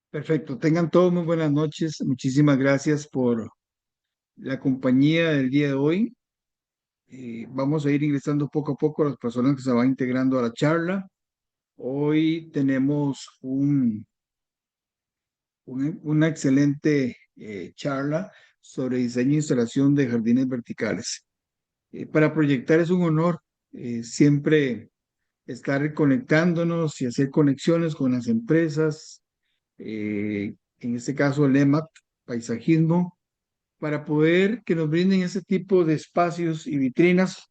Perfecto, tengan todos muy buenas noches. Muchísimas gracias por la compañía del día de hoy. Vamos a ir ingresando poco a poco a las personas que se van integrando a la charla. Hoy tenemos una excelente charla sobre diseño e instalación de jardines verticales. Para proyectar es un honor siempre estar conectándonos y hacer conexiones con las empresas, en este caso el EMAC, paisajismo, para poder que nos brinden ese tipo de espacios y vitrinas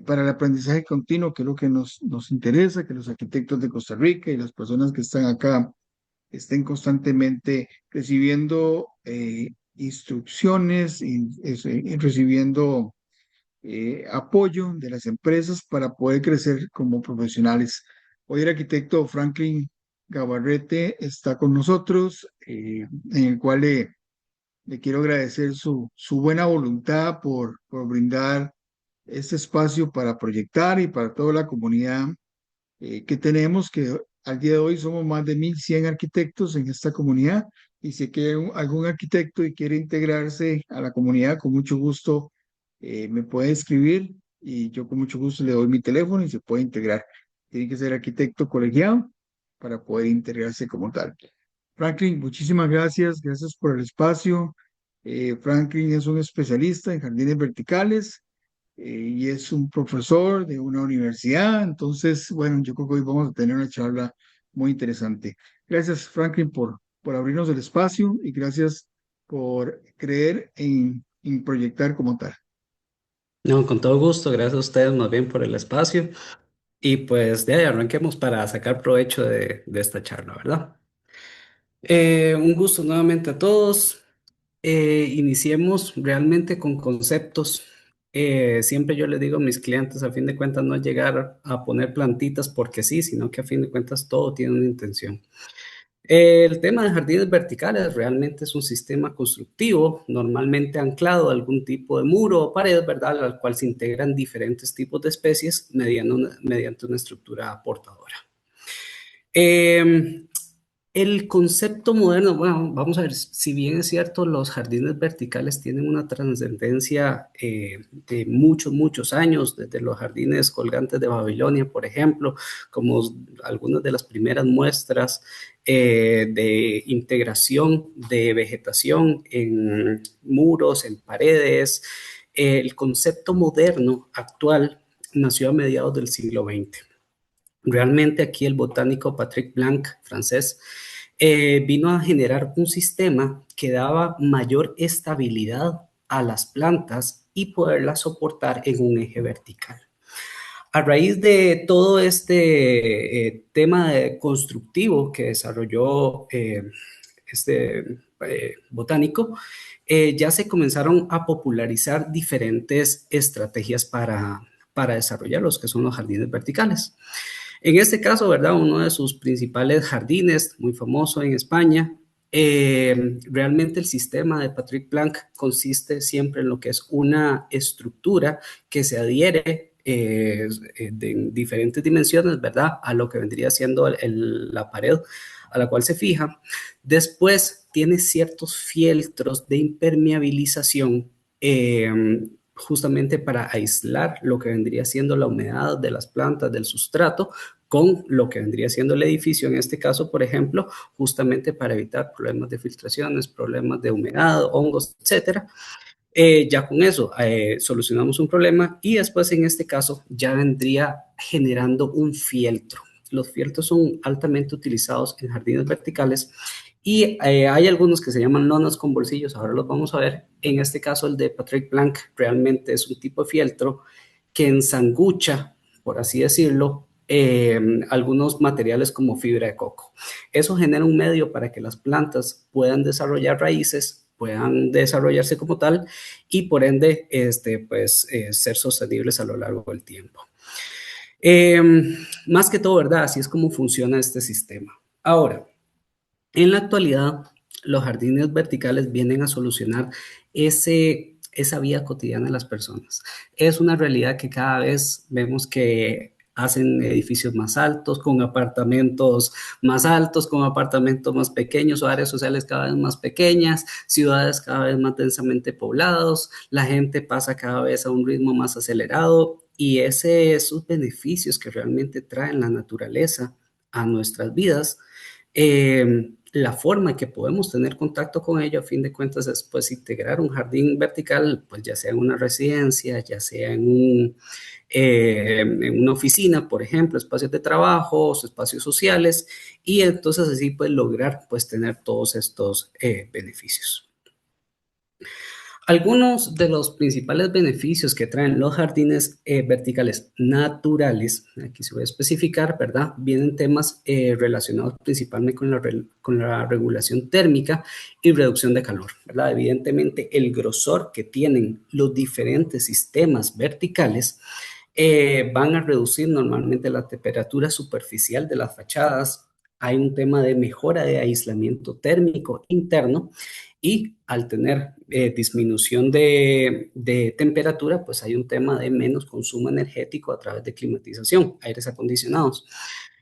para el aprendizaje continuo, que es lo que nos interesa, que los arquitectos de Costa Rica y las personas que están acá estén constantemente recibiendo instrucciones y recibiendo apoyo de las empresas para poder crecer como profesionales. Hoy el arquitecto Franklin Gabarrete está con nosotros, en el cual le quiero agradecer su buena voluntad por brindar este espacio para proyectar y para toda la comunidad que tenemos, que al día de hoy somos más de 1.100 arquitectos en esta comunidad. Y si hay algún arquitecto y quiere integrarse a la comunidad, con mucho gusto me puede escribir y yo con mucho gusto le doy mi teléfono y se puede integrar. Tiene que ser arquitecto colegiado para poder integrarse como tal. Franklin, muchísimas gracias. Gracias por el espacio. Franklin es un especialista en jardines verticales y es un profesor de una universidad. Entonces, bueno, yo creo que hoy vamos a tener una charla muy interesante. Gracias, Franklin, por abrirnos el espacio y gracias por creer en proyectar como tal. No, con todo gusto, gracias a ustedes más bien por el espacio y pues de ahí arranquemos para sacar provecho de esta charla, ¿verdad? Un gusto nuevamente a todos. Iniciemos realmente con conceptos. Siempre yo les digo a mis clientes, a fin de cuentas, no es llegar a poner plantitas porque sí, sino que a fin de cuentas todo tiene una intención. El tema de jardines verticales realmente es un sistema constructivo, normalmente anclado a algún tipo de muro o pared, ¿verdad? Al cual se integran diferentes tipos de especies mediante una estructura portadora. Eh, el concepto moderno, bueno, vamos a ver, si bien es cierto, los jardines verticales tienen una trascendencia de muchos, muchos años, desde los jardines colgantes de Babilonia, por ejemplo, como algunas de las primeras muestras de integración de vegetación en muros, en paredes. El concepto moderno actual nació a mediados del siglo XX. Realmente aquí el botánico Patrick Blanc, francés, vino a generar un sistema que daba mayor estabilidad a las plantas y poderlas soportar en un eje vertical. A raíz de todo este tema constructivo que desarrolló este botánico, ya se comenzaron a popularizar diferentes estrategias para desarrollar los que son los jardines verticales. En este caso, ¿verdad? Uno de sus principales jardines, muy famoso en España, realmente el sistema de Patrick Blanc consiste siempre en lo que es una estructura que se adhiere de diferentes dimensiones, ¿verdad? A lo que vendría siendo la pared a la cual se fija. Después tiene ciertos fieltros de impermeabilización justamente para aislar lo que vendría siendo la humedad de las plantas, del sustrato, con lo que vendría siendo el edificio, en este caso, por ejemplo, justamente para evitar problemas de filtraciones, problemas de humedad, hongos, etcétera. Ya con eso solucionamos un problema y después en este caso ya vendría generando un fieltro. Los fieltros son altamente utilizados en jardines verticales y hay algunos que se llaman lonas con bolsillos, ahora los vamos a ver. En este caso el de Patrick Blanc realmente es un tipo de fieltro que ensangucha, por así decirlo, algunos materiales como fibra de coco. Eso genera un medio para que las plantas puedan desarrollar raíces, puedan desarrollarse como tal y por ende pues, ser sostenibles a lo largo del tiempo. Eh, Más que todo, ¿verdad? Así es como funciona este sistema. Ahora, en la actualidad, los jardines verticales vienen a solucionar esa vida cotidiana de las personas. Es una realidad que cada vez vemos que hacen edificios más altos, con apartamentos más altos, con apartamentos más pequeños o áreas sociales cada vez más pequeñas, ciudades cada vez más densamente poblados, la gente pasa cada vez a un ritmo más acelerado y esos beneficios que realmente traen la naturaleza a nuestras vidas, la forma en que podemos tener contacto con ello, a fin de cuentas, es pues integrar un jardín vertical, pues ya sea en una residencia, ya sea en una oficina, por ejemplo, espacios de trabajo, espacios sociales, y entonces así pues lograr pues tener todos estos beneficios. Algunos de los principales beneficios que traen los jardines verticales naturales, aquí se voy a especificar, ¿verdad? Vienen temas relacionados principalmente con la regulación térmica y reducción de calor, ¿verdad? Evidentemente, el grosor que tienen los diferentes sistemas verticales van a reducir normalmente la temperatura superficial de las fachadas. Hay un tema de mejora de aislamiento térmico interno y al tener disminución de temperatura, pues hay un tema de menos consumo energético a través de climatización, aires acondicionados.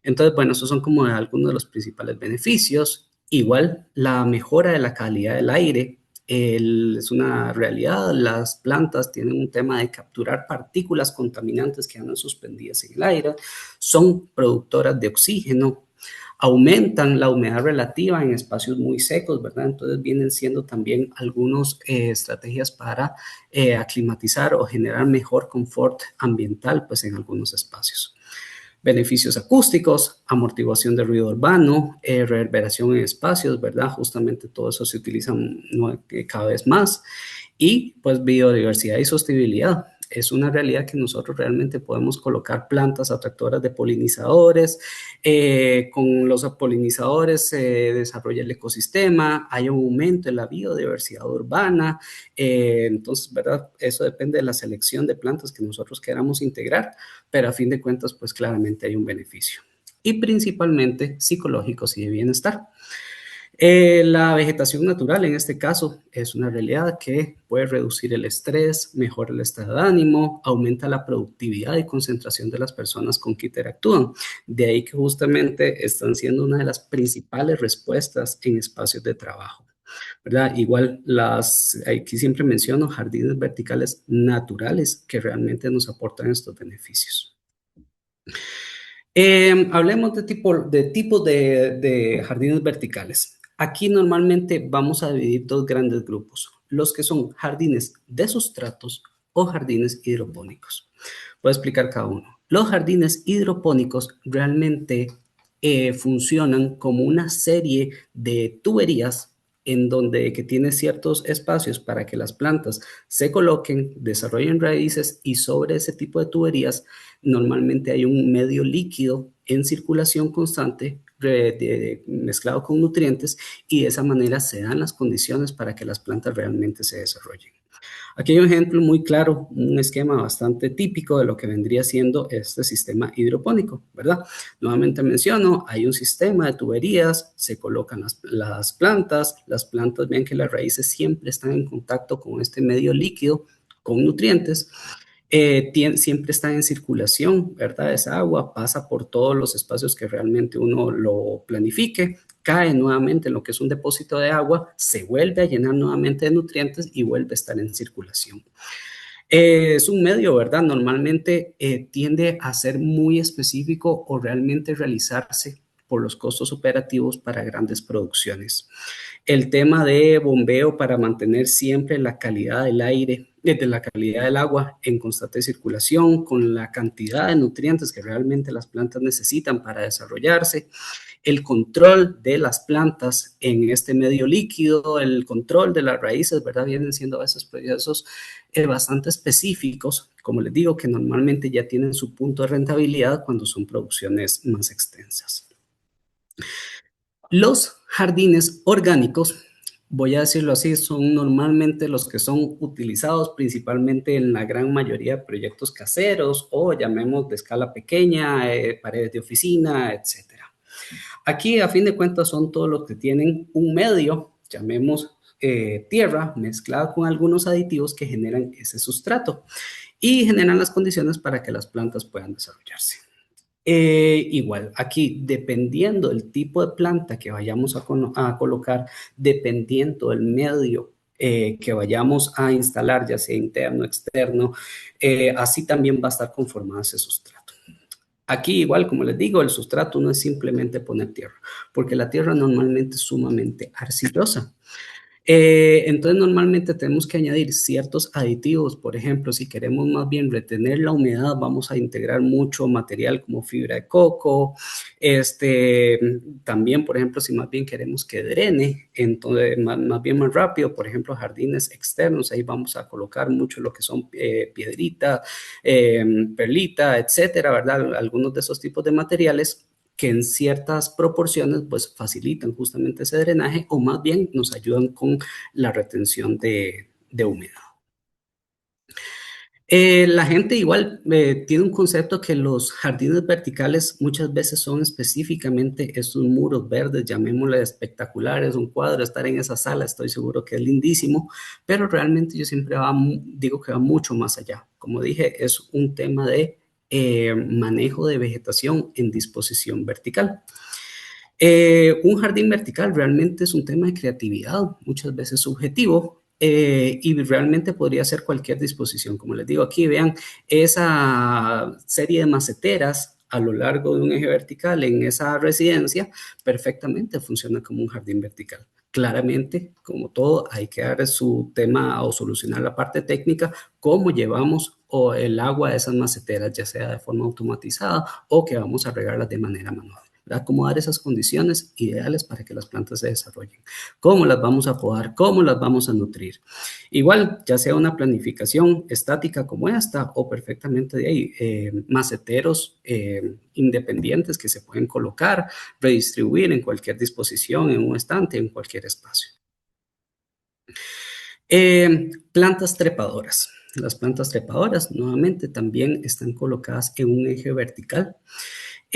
Entonces, bueno, esos son como algunos de los principales beneficios. Igual, la mejora de la calidad del aire es una realidad. Las plantas tienen un tema de capturar partículas contaminantes que andan suspendidas en el aire, son productoras de oxígeno, aumentan la humedad relativa en espacios muy secos, ¿verdad? Entonces vienen siendo también algunas estrategias para aclimatizar o generar mejor confort ambiental, pues en algunos espacios. Beneficios acústicos, amortiguación de ruido urbano, reverberación en espacios, ¿verdad? Justamente todo eso se utiliza cada vez más. Y pues biodiversidad y sostenibilidad. Es una realidad que nosotros realmente podemos colocar plantas atractoras de polinizadores, con los polinizadores se desarrolla el ecosistema, hay un aumento en la biodiversidad urbana, entonces, ¿verdad? Eso depende de la selección de plantas que nosotros queramos integrar, pero a fin de cuentas, pues claramente hay un beneficio. Y principalmente psicológicos y de bienestar. La vegetación natural en este caso es una realidad que puede reducir el estrés, mejora el estado de ánimo, aumenta la productividad y concentración de las personas con que interactúan. De ahí que justamente están siendo una de las principales respuestas en espacios de trabajo, ¿verdad? Igual aquí siempre menciono jardines verticales naturales que realmente nos aportan estos beneficios. Hablemos de tipos de jardines verticales. Aquí normalmente vamos a dividir dos grandes grupos, los que son jardines de sustratos o jardines hidropónicos. Voy a explicar cada uno. Los jardines hidropónicos realmente funcionan como una serie de tuberías en donde que tiene ciertos espacios para que las plantas se coloquen, desarrollen raíces y sobre ese tipo de tuberías normalmente hay un medio líquido en circulación constante mezclado con nutrientes y de esa manera se dan las condiciones para que las plantas realmente se desarrollen. Aquí hay un ejemplo muy claro, un esquema bastante típico de lo que vendría siendo este sistema hidropónico, ¿verdad? Nuevamente menciono, hay un sistema de tuberías, se colocan las plantas ven que las raíces siempre están en contacto con este medio líquido, con nutrientes, siempre está en circulación, ¿verdad? Esa agua pasa por todos los espacios que realmente uno lo planifique, cae nuevamente en lo que es un depósito de agua, se vuelve a llenar nuevamente de nutrientes y vuelve a estar en circulación. Es un medio, ¿verdad? Normalmente tiende a ser muy específico o realmente realizarse por los costos operativos para grandes producciones. El tema de bombeo para mantener siempre la calidad del aire, de la calidad del agua en constante circulación, con la cantidad de nutrientes que realmente las plantas necesitan para desarrollarse, el control de las plantas en este medio líquido, el control de las raíces, ¿verdad? Vienen siendo esos procesos bastante específicos, como les digo, que normalmente ya tienen su punto de rentabilidad cuando son producciones más extensas. Los jardines orgánicos, voy a decirlo así, son normalmente los que son utilizados principalmente en la gran mayoría de proyectos caseros o llamemos de escala pequeña, paredes de oficina, etcétera. Aquí, a fin de cuentas, son todos los que tienen un medio, llamemos tierra, mezclada con algunos aditivos que generan ese sustrato y generan las condiciones para que las plantas puedan desarrollarse. Igual, aquí, dependiendo del tipo de planta que vayamos a colocar, dependiendo del medio que vayamos a instalar, ya sea interno, externo, así también va a estar conformado ese sustrato. Aquí, igual, como les digo, el sustrato no es simplemente poner tierra, porque la tierra normalmente es sumamente arcillosa. Entonces, normalmente tenemos que añadir ciertos aditivos. Por ejemplo, si queremos más bien retener la humedad, vamos a integrar mucho material como fibra de coco. Este, también, por ejemplo, si más bien queremos que drene, entonces más bien más rápido, por ejemplo, jardines externos, ahí vamos a colocar mucho lo que son piedrita, perlita, etcétera, ¿verdad? Algunos de esos tipos de materiales que en ciertas proporciones pues facilitan justamente ese drenaje o más bien nos ayudan con la retención de humedad. La gente igual tiene un concepto que los jardines verticales muchas veces son específicamente esos muros verdes, llamémosle espectaculares, un cuadro, estar en esa sala, estoy seguro que es lindísimo, pero realmente yo siempre digo que va mucho más allá. Como dije, es un tema de manejo de vegetación en disposición vertical. Un jardín vertical realmente es un tema de creatividad, muchas veces subjetivo, y realmente podría ser cualquier disposición. Como les digo aquí, vean esa serie de maceteras a lo largo de un eje vertical en esa residencia, perfectamente funciona como un jardín vertical. Claramente, como todo, hay que dar su tema o solucionar la parte técnica, cómo llevamos o el agua a esas maceteras, ya sea de forma automatizada o que vamos a regarlas de manera manual. Cómo dar esas condiciones ideales para que las plantas se desarrollen, cómo las vamos a podar, cómo las vamos a nutrir. Igual, ya sea una planificación estática como esta o perfectamente de ahí, maceteros independientes que se pueden colocar, redistribuir en cualquier disposición, en un estante, en cualquier espacio. Plantas trepadoras. Las plantas trepadoras nuevamente también están colocadas en un eje vertical.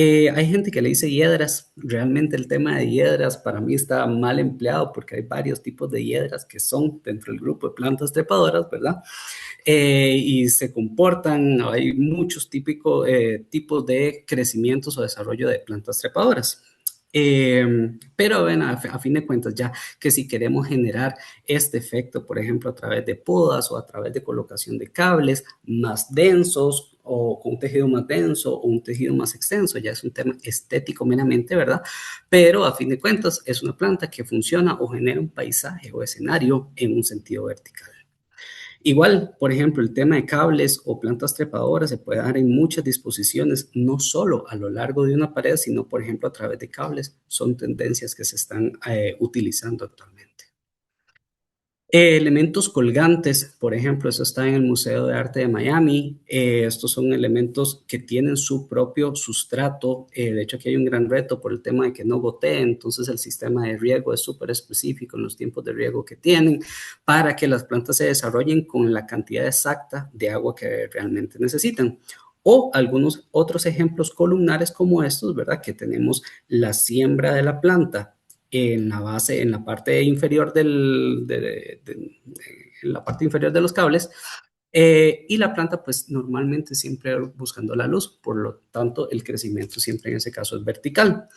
Hay gente que le dice hiedras. Realmente el tema de hiedras para mí está mal empleado porque hay varios tipos de hiedras que son dentro del grupo de plantas trepadoras, ¿verdad? Y se comportan, hay muchos tipos de crecimientos o desarrollo de plantas trepadoras. Pero ven, a fin de cuentas, ya que si queremos generar este efecto, por ejemplo, a través de podas o a través de colocación de cables más densos o con un tejido más denso o un tejido más extenso, ya es un tema estético meramente, ¿verdad? Pero a fin de cuentas es una planta que funciona o genera un paisaje o escenario en un sentido vertical. Igual, por ejemplo, el tema de cables o plantas trepadoras se puede dar en muchas disposiciones, no solo a lo largo de una pared, sino, por ejemplo, a través de cables. Son tendencias que se están utilizando actualmente. Elementos colgantes, por ejemplo, eso está en el Museo de Arte de Miami. Estos son elementos que tienen su propio sustrato. De hecho, aquí hay un gran reto por el tema de que no gotee, entonces el sistema de riego es súper específico en los tiempos de riego que tienen para que las plantas se desarrollen con la cantidad exacta de agua que realmente necesitan. O algunos otros ejemplos columnares como estos, ¿verdad? Que tenemos la siembra de la planta en la base, en la parte inferior en la parte inferior de los cables, y la planta pues normalmente siempre buscando la luz, por lo tanto el crecimiento siempre en ese caso es vertical.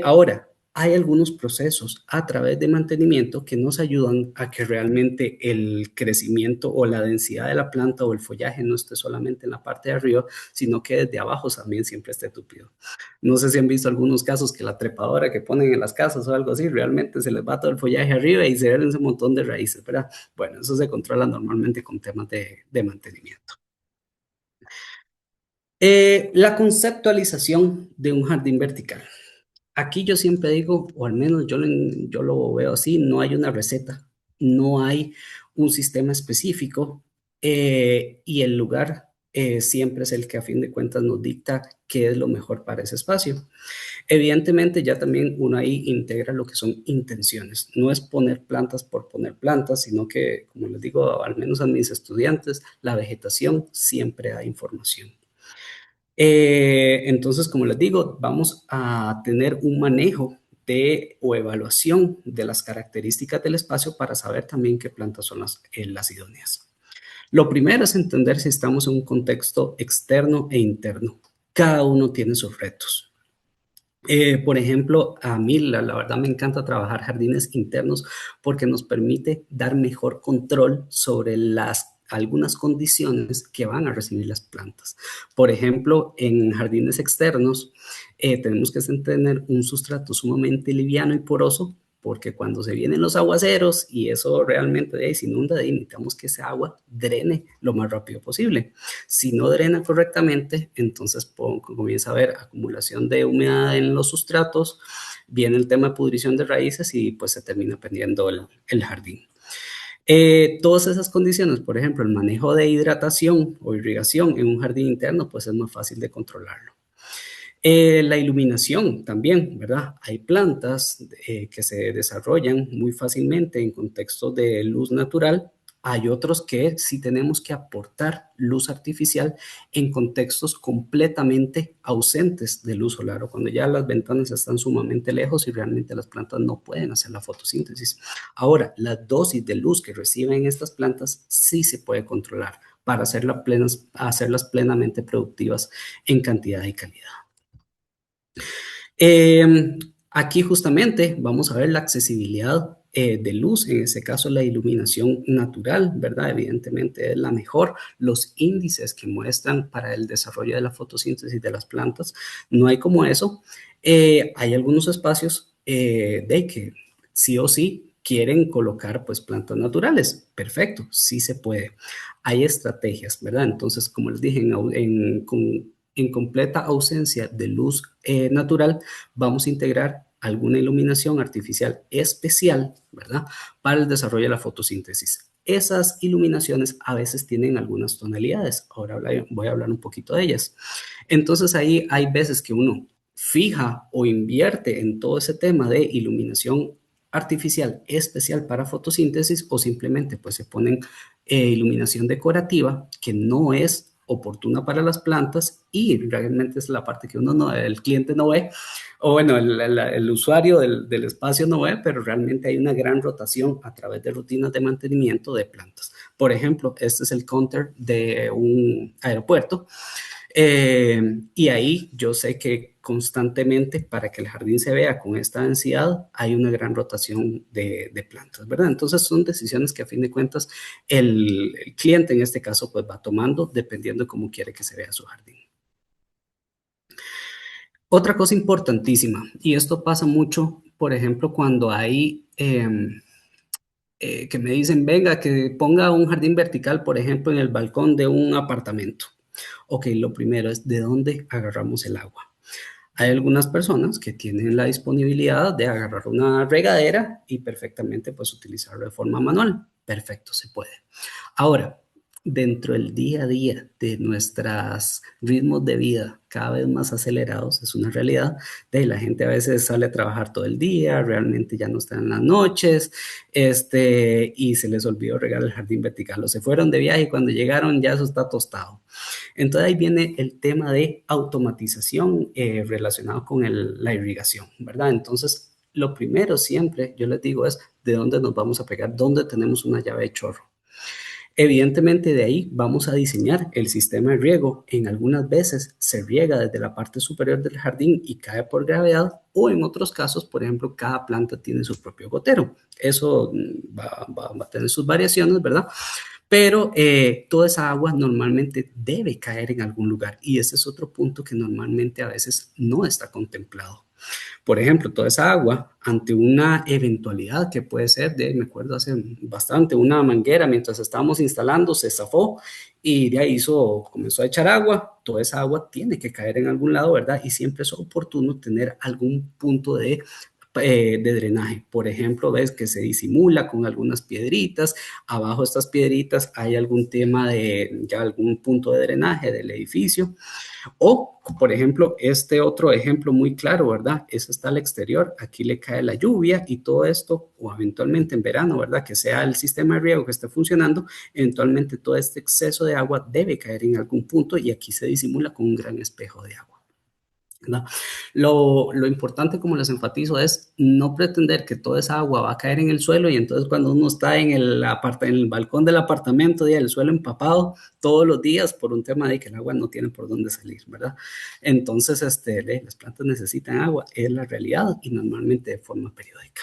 Ahora, hay algunos procesos a través de mantenimiento que nos ayudan a que realmente el crecimiento o la densidad de la planta o el follaje no esté solamente en la parte de arriba, sino que desde abajo también siempre esté tupido. No sé si han visto algunos casos que la trepadora que ponen en las casas o algo así, realmente se les va todo el follaje arriba y se ven ese montón de raíces, ¿verdad? Bueno, eso se controla normalmente con temas de mantenimiento. La conceptualización de un jardín vertical. Aquí yo siempre digo, o al menos yo lo veo así, no hay una receta, no hay un sistema específico, y el lugar siempre es el que a fin de cuentas nos dicta qué es lo mejor para ese espacio. Evidentemente ya también uno ahí integra lo que son intenciones. No es poner plantas por poner plantas, sino que, como les digo, al menos a mis estudiantes, la vegetación siempre da información. Entonces, como les digo, vamos a tener un manejo o evaluación de las características del espacio para saber también qué plantas son las idóneas. Lo primero es entender si estamos en un contexto externo e interno. cada uno tiene sus retos. Por ejemplo, a mí la verdad me encanta trabajar jardines internos porque nos permite dar mejor control sobre algunas condiciones que van a recibir las plantas. Por ejemplo, en jardines externos tenemos que tener un sustrato sumamente liviano y poroso porque cuando se vienen los aguaceros y eso realmente se inunda, necesitamos que ese agua drene lo más rápido posible. Si no drena correctamente, entonces comienza a haber acumulación de humedad en los sustratos, viene el tema de pudrición de raíces y pues se termina perdiendo el jardín. Todas esas condiciones, por ejemplo, el manejo de hidratación o irrigación en un jardín interno, pues es más fácil de controlarlo. La iluminación también, ¿verdad? Hay plantas que se desarrollan muy fácilmente en contextos de luz natural. Hay otros que sí tenemos que aportar luz artificial en contextos completamente ausentes de luz solar o cuando ya las ventanas están sumamente lejos y realmente las plantas no pueden hacer la fotosíntesis. Ahora, la dosis de luz que reciben estas plantas sí se puede controlar para hacerlas plenamente productivas en cantidad y calidad. Aquí justamente vamos a ver la accesibilidad de luz, en ese caso la iluminación natural, ¿verdad? Evidentemente es la mejor. Los índices que muestran para el desarrollo de la fotosíntesis de las plantas, no hay como eso. Hay algunos espacios de que sí o sí quieren colocar pues plantas naturales. Perfecto, sí se puede. Hay estrategias, ¿verdad? Entonces, como les dije, en completa ausencia de luz natural, vamos a integrar alguna iluminación artificial especial, ¿verdad? Para el desarrollo de la fotosíntesis. Esas iluminaciones a veces tienen algunas tonalidades. Ahora voy a hablar un poquito de ellas. Entonces ahí hay veces que uno fija o invierte en todo ese tema de iluminación artificial especial para fotosíntesis o simplemente pues se ponen iluminación decorativa que no es oportuna para las plantas y realmente es la parte que uno no, el cliente no ve, o bueno, el usuario del espacio no ve, pero realmente hay una gran rotación a través de rutinas de mantenimiento de plantas. Por ejemplo, este es el counter de un aeropuerto y ahí yo sé que constantemente para que el jardín se vea con esta densidad hay una gran rotación de plantas, ¿verdad? Entonces son decisiones que a fin de cuentas el cliente en este caso pues va tomando dependiendo de cómo quiere que se vea su jardín. Otra cosa importantísima, y esto pasa mucho, por ejemplo, cuando hay que me dicen, venga, que ponga un jardín vertical, por ejemplo, en el balcón de un apartamento. Ok, lo primero es de dónde agarramos el agua. Hay algunas personas que tienen la disponibilidad de agarrar una regadera y perfectamente pues utilizarlo de forma manual. Perfecto, se puede. Ahora, dentro del día a día de nuestros ritmos de vida cada vez más acelerados, es una realidad de la gente a veces sale a trabajar todo el día, realmente ya no está en las noches, y se les olvidó regar el jardín vertical o se fueron de viaje y cuando llegaron ya eso está tostado. Entonces ahí viene el tema de automatización relacionado con la irrigación, ¿verdad? Entonces, lo primero siempre, yo les digo, es de dónde nos vamos a pegar, dónde tenemos una llave de chorro. Evidentemente de ahí vamos a diseñar el sistema de riego. En algunas veces se riega desde la parte superior del jardín y cae por gravedad o en otros casos, por ejemplo, cada planta tiene su propio gotero. Eso va a tener sus variaciones, ¿verdad? Pero toda esa agua normalmente debe caer en algún lugar y ese es otro punto que normalmente a veces no está contemplado. Por ejemplo, toda esa agua, ante una eventualidad que puede ser me acuerdo hace bastante, una manguera mientras estábamos instalando se zafó y de ahí comenzó a echar agua, toda esa agua tiene que caer en algún lado, ¿verdad? Y siempre es oportuno tener algún punto de drenaje. Por ejemplo, ves que se disimula con algunas piedritas, abajo de estas piedritas hay algún tema de ya algún punto de drenaje del edificio. O, por ejemplo, este otro ejemplo muy claro, ¿verdad? Eso está al exterior, aquí le cae la lluvia y todo esto, o eventualmente en verano, ¿verdad? Que sea el sistema de riego que esté funcionando, eventualmente todo este exceso de agua debe caer en algún punto y aquí se disimula con un gran espejo de agua. ¿verdad? Lo importante, como les enfatizo, es no pretender que toda esa agua va a caer en el suelo y entonces cuando uno está en el balcón del apartamento y el suelo empapado todos los días por un tema de que el agua no tiene por dónde salir, ¿verdad? Entonces, las plantas necesitan agua, es la realidad y normalmente de forma periódica.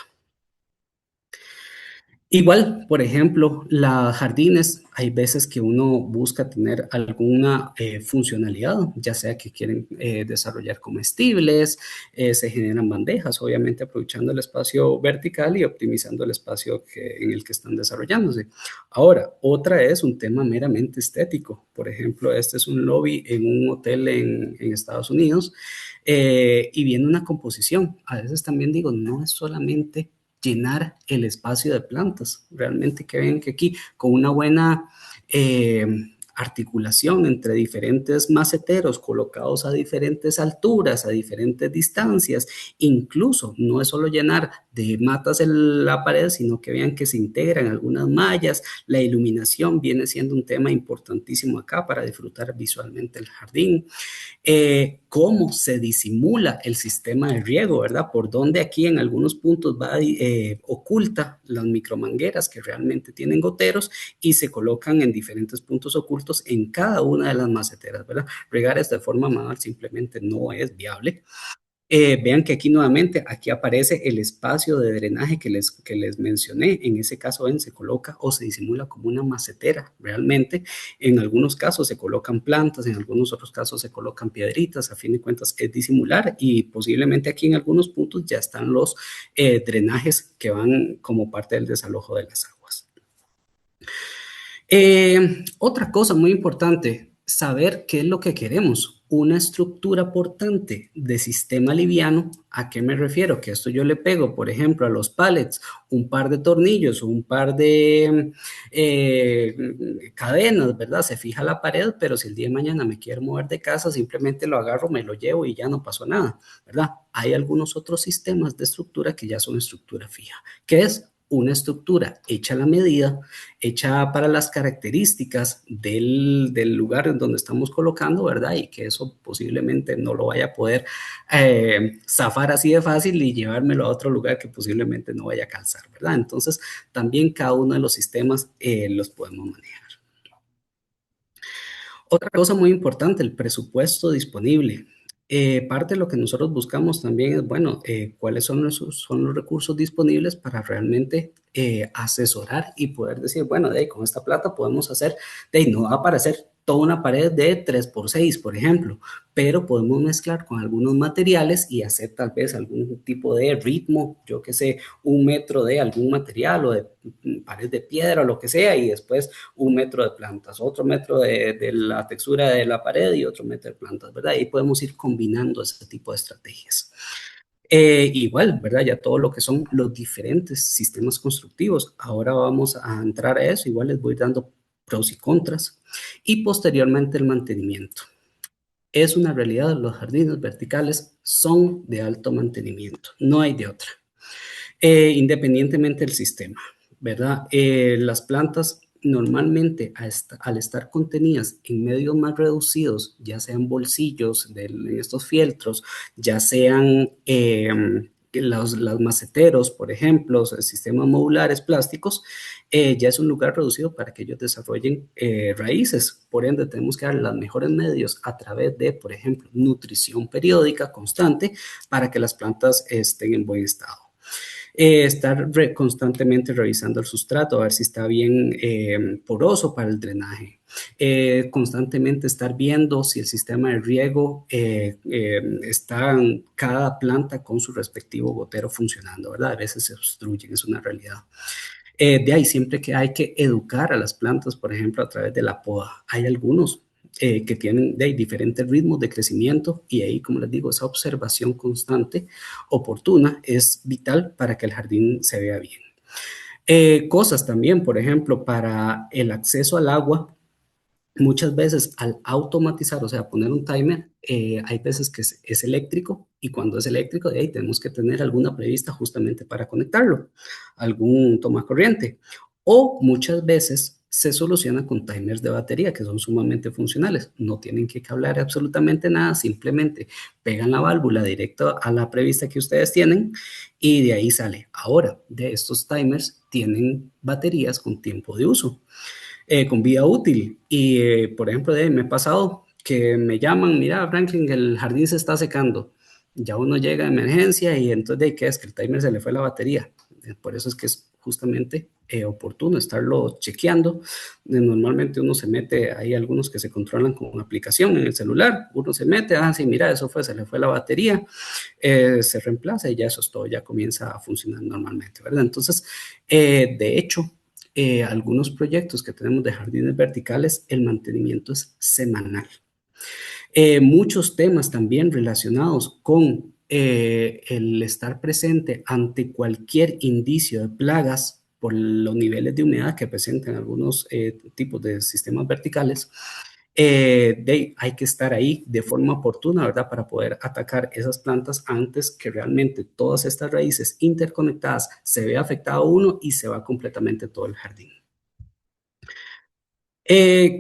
Igual, por ejemplo, los jardines, hay veces que uno busca tener alguna funcionalidad, ya sea que quieren desarrollar comestibles, se generan bandejas, obviamente aprovechando el espacio vertical y optimizando el espacio en el que están desarrollándose. Ahora, otra es un tema meramente estético. Por ejemplo, este es un lobby en un hotel en Estados Unidos y viene una composición. A veces también digo, no es solamente llenar el espacio de plantas. Realmente que ven que aquí con una buena eh, articulación entre diferentes maceteros colocados a diferentes alturas, a diferentes distancias, incluso no es solo llenar de matas en la pared, sino que vean que se integran algunas mallas, la iluminación viene siendo un tema importantísimo acá para disfrutar visualmente el jardín, cómo se disimula el sistema de riego, ¿verdad? Por donde aquí en algunos puntos va oculta las micromangueras que realmente tienen goteros y se colocan en diferentes puntos ocultos en cada una de las maceteras, ¿verdad? Regar esto de forma manual simplemente no es viable. Vean que aquí nuevamente, aquí aparece el espacio de drenaje que les mencioné. En ese caso, ven, se coloca o se disimula como una macetera realmente. En algunos casos se colocan plantas, en algunos otros casos se colocan piedritas. A fin de cuentas, es disimular y posiblemente aquí en algunos puntos ya están los drenajes que van como parte del desalojo de las aguas. Otra cosa muy importante, saber qué es lo que queremos. Una estructura portante de sistema liviano, ¿a qué me refiero? Que esto yo le pego, por ejemplo, a los pallets, un par de tornillos o un par de cadenas, ¿verdad? Se fija la pared, pero si el día de mañana me quiero mover de casa, simplemente lo agarro, me lo llevo y ya no pasó nada, ¿verdad? Hay algunos otros sistemas de estructura que ya son estructura fija, que es una estructura hecha a la medida, hecha para las características del lugar en donde estamos colocando, ¿verdad? Y que eso posiblemente no lo vaya a poder zafar así de fácil y llevármelo a otro lugar que posiblemente no vaya a calzar, ¿verdad? Entonces, también cada uno de los sistemas los podemos manejar. Otra cosa muy importante, el presupuesto disponible. Parte de lo que nosotros buscamos también es, bueno, cuáles son los recursos disponibles para realmente asesorar y poder decir, bueno, con esta plata podemos hacer, no va a aparecer toda una pared de 3x6, por ejemplo, pero podemos mezclar con algunos materiales y hacer tal vez algún tipo de ritmo, yo que sé, 1 metro de algún material o de pared de piedra o lo que sea, y después 1 metro de plantas, otro metro de la textura de la pared y otro metro de plantas, ¿verdad? Y podemos ir combinando ese tipo de estrategias. Igual, ¿verdad? Ya todo lo que son los diferentes sistemas constructivos. Ahora vamos a entrar a eso. Igual les voy dando pros y contras. Y posteriormente el mantenimiento. Es una realidad, los jardines verticales son de alto mantenimiento. No hay de otra. Independientemente del sistema, ¿verdad? Las plantas normalmente al estar contenidas en medios más reducidos, ya sean bolsillos de estos fieltros, ya sean los maceteros, por ejemplo, sistemas modulares plásticos, ya es un lugar reducido para que ellos desarrollen raíces. Por ende, tenemos que dar los mejores medios a través de, por ejemplo, nutrición periódica constante para que las plantas estén en buen estado. Estar constantemente revisando el sustrato, a ver si está bien poroso para el drenaje. Constantemente estar viendo si el sistema de riego está en cada planta con su respectivo gotero funcionando, ¿verdad? A veces se obstruyen, es una realidad. De ahí siempre que hay que educar a las plantas, por ejemplo, a través de la poda. Hay algunos que tienen diferentes ritmos de crecimiento y ahí, como les digo, esa observación constante, oportuna, es vital para que el jardín se vea bien. Cosas también, por ejemplo, para el acceso al agua, muchas veces al automatizar, o sea, poner un timer, hay veces que es eléctrico y cuando es eléctrico, de ahí tenemos que tener alguna prevista justamente para conectarlo, algún toma corriente. O muchas veces se soluciona con timers de batería que son sumamente funcionales. No tienen que cablear absolutamente nada, simplemente pegan la válvula directo a la prevista que ustedes tienen y de ahí sale. Ahora, de estos timers tienen baterías con tiempo de uso, con vida útil. Y, por ejemplo, me ha pasado que me llaman, mira, Franklin, el jardín se está secando. Ya uno llega a emergencia y entonces, ¿de qué es? Que el timer se le fue la batería. Por eso es que es justamente oportuno estarlo chequeando. Normalmente uno se mete, hay algunos que se controlan con una aplicación en el celular, uno se mete, sí, mira, eso fue, se le fue la batería, se reemplaza y ya eso es todo, ya comienza a funcionar normalmente, ¿verdad? Entonces, de hecho, algunos proyectos que tenemos de jardines verticales, el mantenimiento es semanal. Muchos temas también relacionados con el estar presente ante cualquier indicio de plagas por los niveles de humedad que presentan algunos tipos de sistemas verticales. Hay que estar ahí de forma oportuna, ¿verdad? Para poder atacar esas plantas antes que realmente todas estas raíces interconectadas se vea afectado uno y se va completamente todo el jardín.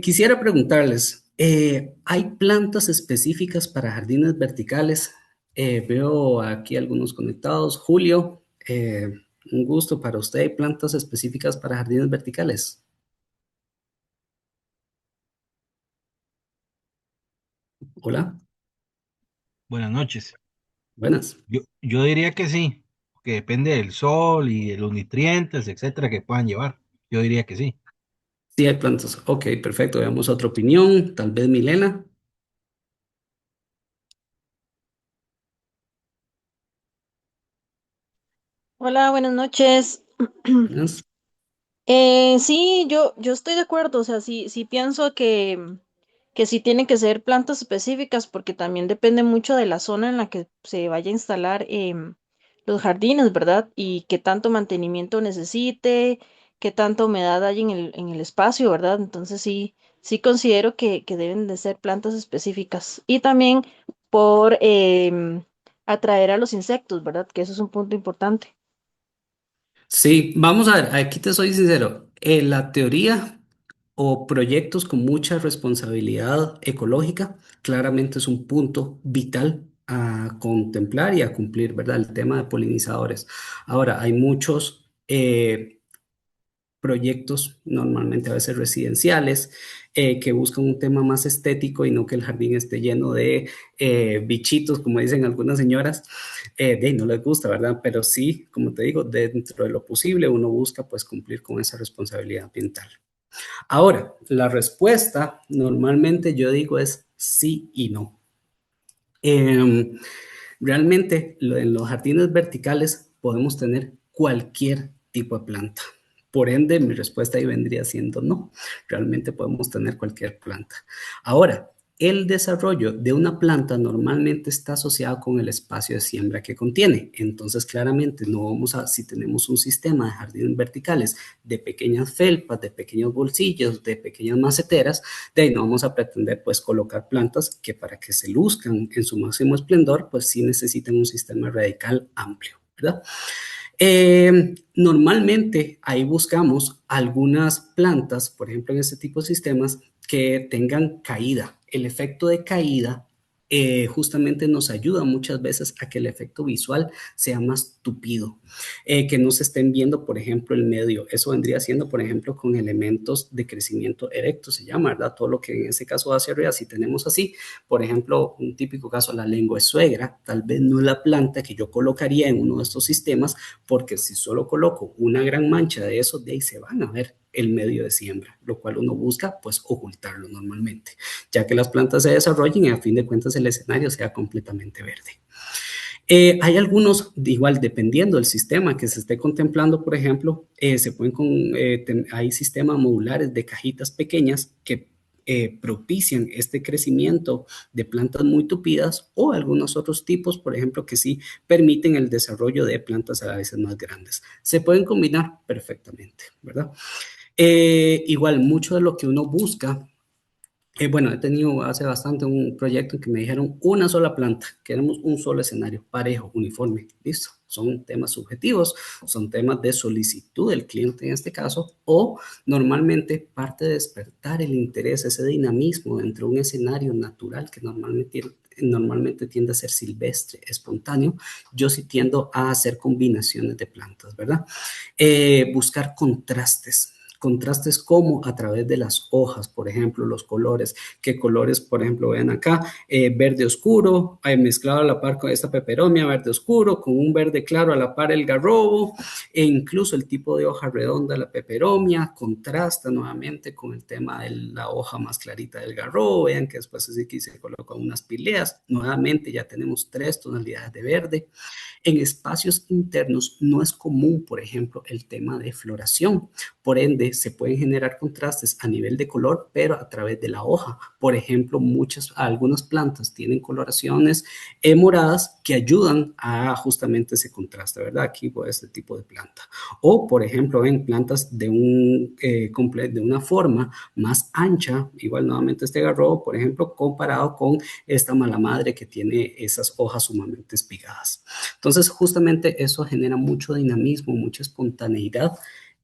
Quisiera preguntarles, ¿hay plantas específicas para jardines verticales? Veo aquí algunos conectados. Julio, un gusto para usted. ¿Hay plantas específicas para jardines verticales? Hola, Buenas noches. buenas. Yo diría que sí, que depende del sol y de los nutrientes, etcétera, que puedan llevar. Yo diría que sí. Sí, hay plantas. Ok, perfecto. Veamos otra opinión. Tal vez Milena. Hola, buenas noches. Buenas. Sí, yo estoy de acuerdo, o sea, sí pienso que sí tienen que ser plantas específicas porque también depende mucho de la zona en la que se vaya a instalar los jardines, ¿verdad? Y qué tanto mantenimiento necesite, qué tanta humedad hay en el espacio, ¿verdad? Entonces sí considero que deben de ser plantas específicas. Y también por atraer a los insectos, ¿verdad? Que eso es un punto importante. Sí, vamos a ver, aquí te soy sincero. La teoría o proyectos con mucha responsabilidad ecológica claramente es un punto vital a contemplar y a cumplir, ¿verdad? El tema de polinizadores. Ahora, hay muchos proyectos, normalmente a veces residenciales, que buscan un tema más estético y no que el jardín esté lleno de bichitos, como dicen algunas señoras, de ahí no les gusta, ¿verdad? Pero sí, como te digo, dentro de lo posible uno busca pues cumplir con esa responsabilidad ambiental. Ahora, la respuesta normalmente yo digo es sí y no. Em, Realmente en los jardines verticales podemos tener cualquier tipo de planta. Por ende, mi respuesta ahí vendría siendo no. Realmente podemos tener cualquier planta. Ahora, el desarrollo de una planta normalmente está asociado con el espacio de siembra que contiene. Entonces, claramente, no vamos a, si tenemos un sistema de jardines verticales de pequeñas felpas, de pequeños bolsillos, de pequeñas maceteras, de ahí no vamos a pretender pues colocar plantas que para que se luzcan en su máximo esplendor, pues sí necesitan un sistema radical amplio, ¿verdad? Normalmente ahí buscamos algunas plantas, por ejemplo en este tipo de sistemas, que tengan caída. El efecto de caída justamente nos ayuda muchas veces a que el efecto visual sea más tupido, que no se estén viendo, por ejemplo, el medio. Eso vendría siendo, por ejemplo, con elementos de crecimiento erecto, se llama, ¿verdad? Todo lo que en ese caso hacia arriba, si tenemos así, por ejemplo, un típico caso, la lengua de suegra, tal vez no es la planta que yo colocaría en uno de estos sistemas, porque si solo coloco una gran mancha de eso, de ahí se van a ver el medio de siembra, lo cual uno busca pues ocultarlo normalmente, ya que las plantas se desarrollen y a fin de cuentas el escenario sea completamente verde. Hay algunos, igual dependiendo del sistema que se esté contemplando, por ejemplo, se pueden hay sistemas modulares de cajitas pequeñas que propician este crecimiento de plantas muy tupidas o algunos otros tipos, por ejemplo, que sí permiten el desarrollo de plantas a veces más grandes. Se pueden combinar perfectamente, ¿verdad? Igual, mucho de lo que uno busca Bueno, he tenido hace bastante un proyecto en que me dijeron una sola planta, queremos un solo escenario, parejo, uniforme, listo. Son temas subjetivos, son temas de solicitud del cliente en este caso, o normalmente parte de despertar el interés, ese dinamismo dentro de un escenario natural que normalmente tiende a ser silvestre, espontáneo. Yo sí tiendo a hacer combinaciones de plantas, ¿verdad? Buscar contrastes como a través de las hojas, por ejemplo, los colores. ¿Qué colores, por ejemplo, vean acá? Verde oscuro, mezclado a la par con esta peperomia, verde oscuro, con un verde claro a la par el garrobo, e incluso el tipo de hoja redonda, la peperomia, contrasta nuevamente con el tema de la hoja más clarita del garrobo. Vean que después aquí se colocan unas pileas. Nuevamente ya tenemos 3 tonalidades de verde. En espacios internos no es común, por ejemplo, el tema de floración. Por ende, se pueden generar contrastes a nivel de color, pero a través de la hoja. Por ejemplo, algunas plantas tienen coloraciones moradas que ayudan a justamente ese contraste, ¿verdad? Aquí por este tipo de planta. O, por ejemplo, en plantas de una forma más ancha, igual nuevamente este garrobo, por ejemplo, comparado con esta mala madre que tiene esas hojas sumamente espigadas. Entonces, justamente eso genera mucho dinamismo, mucha espontaneidad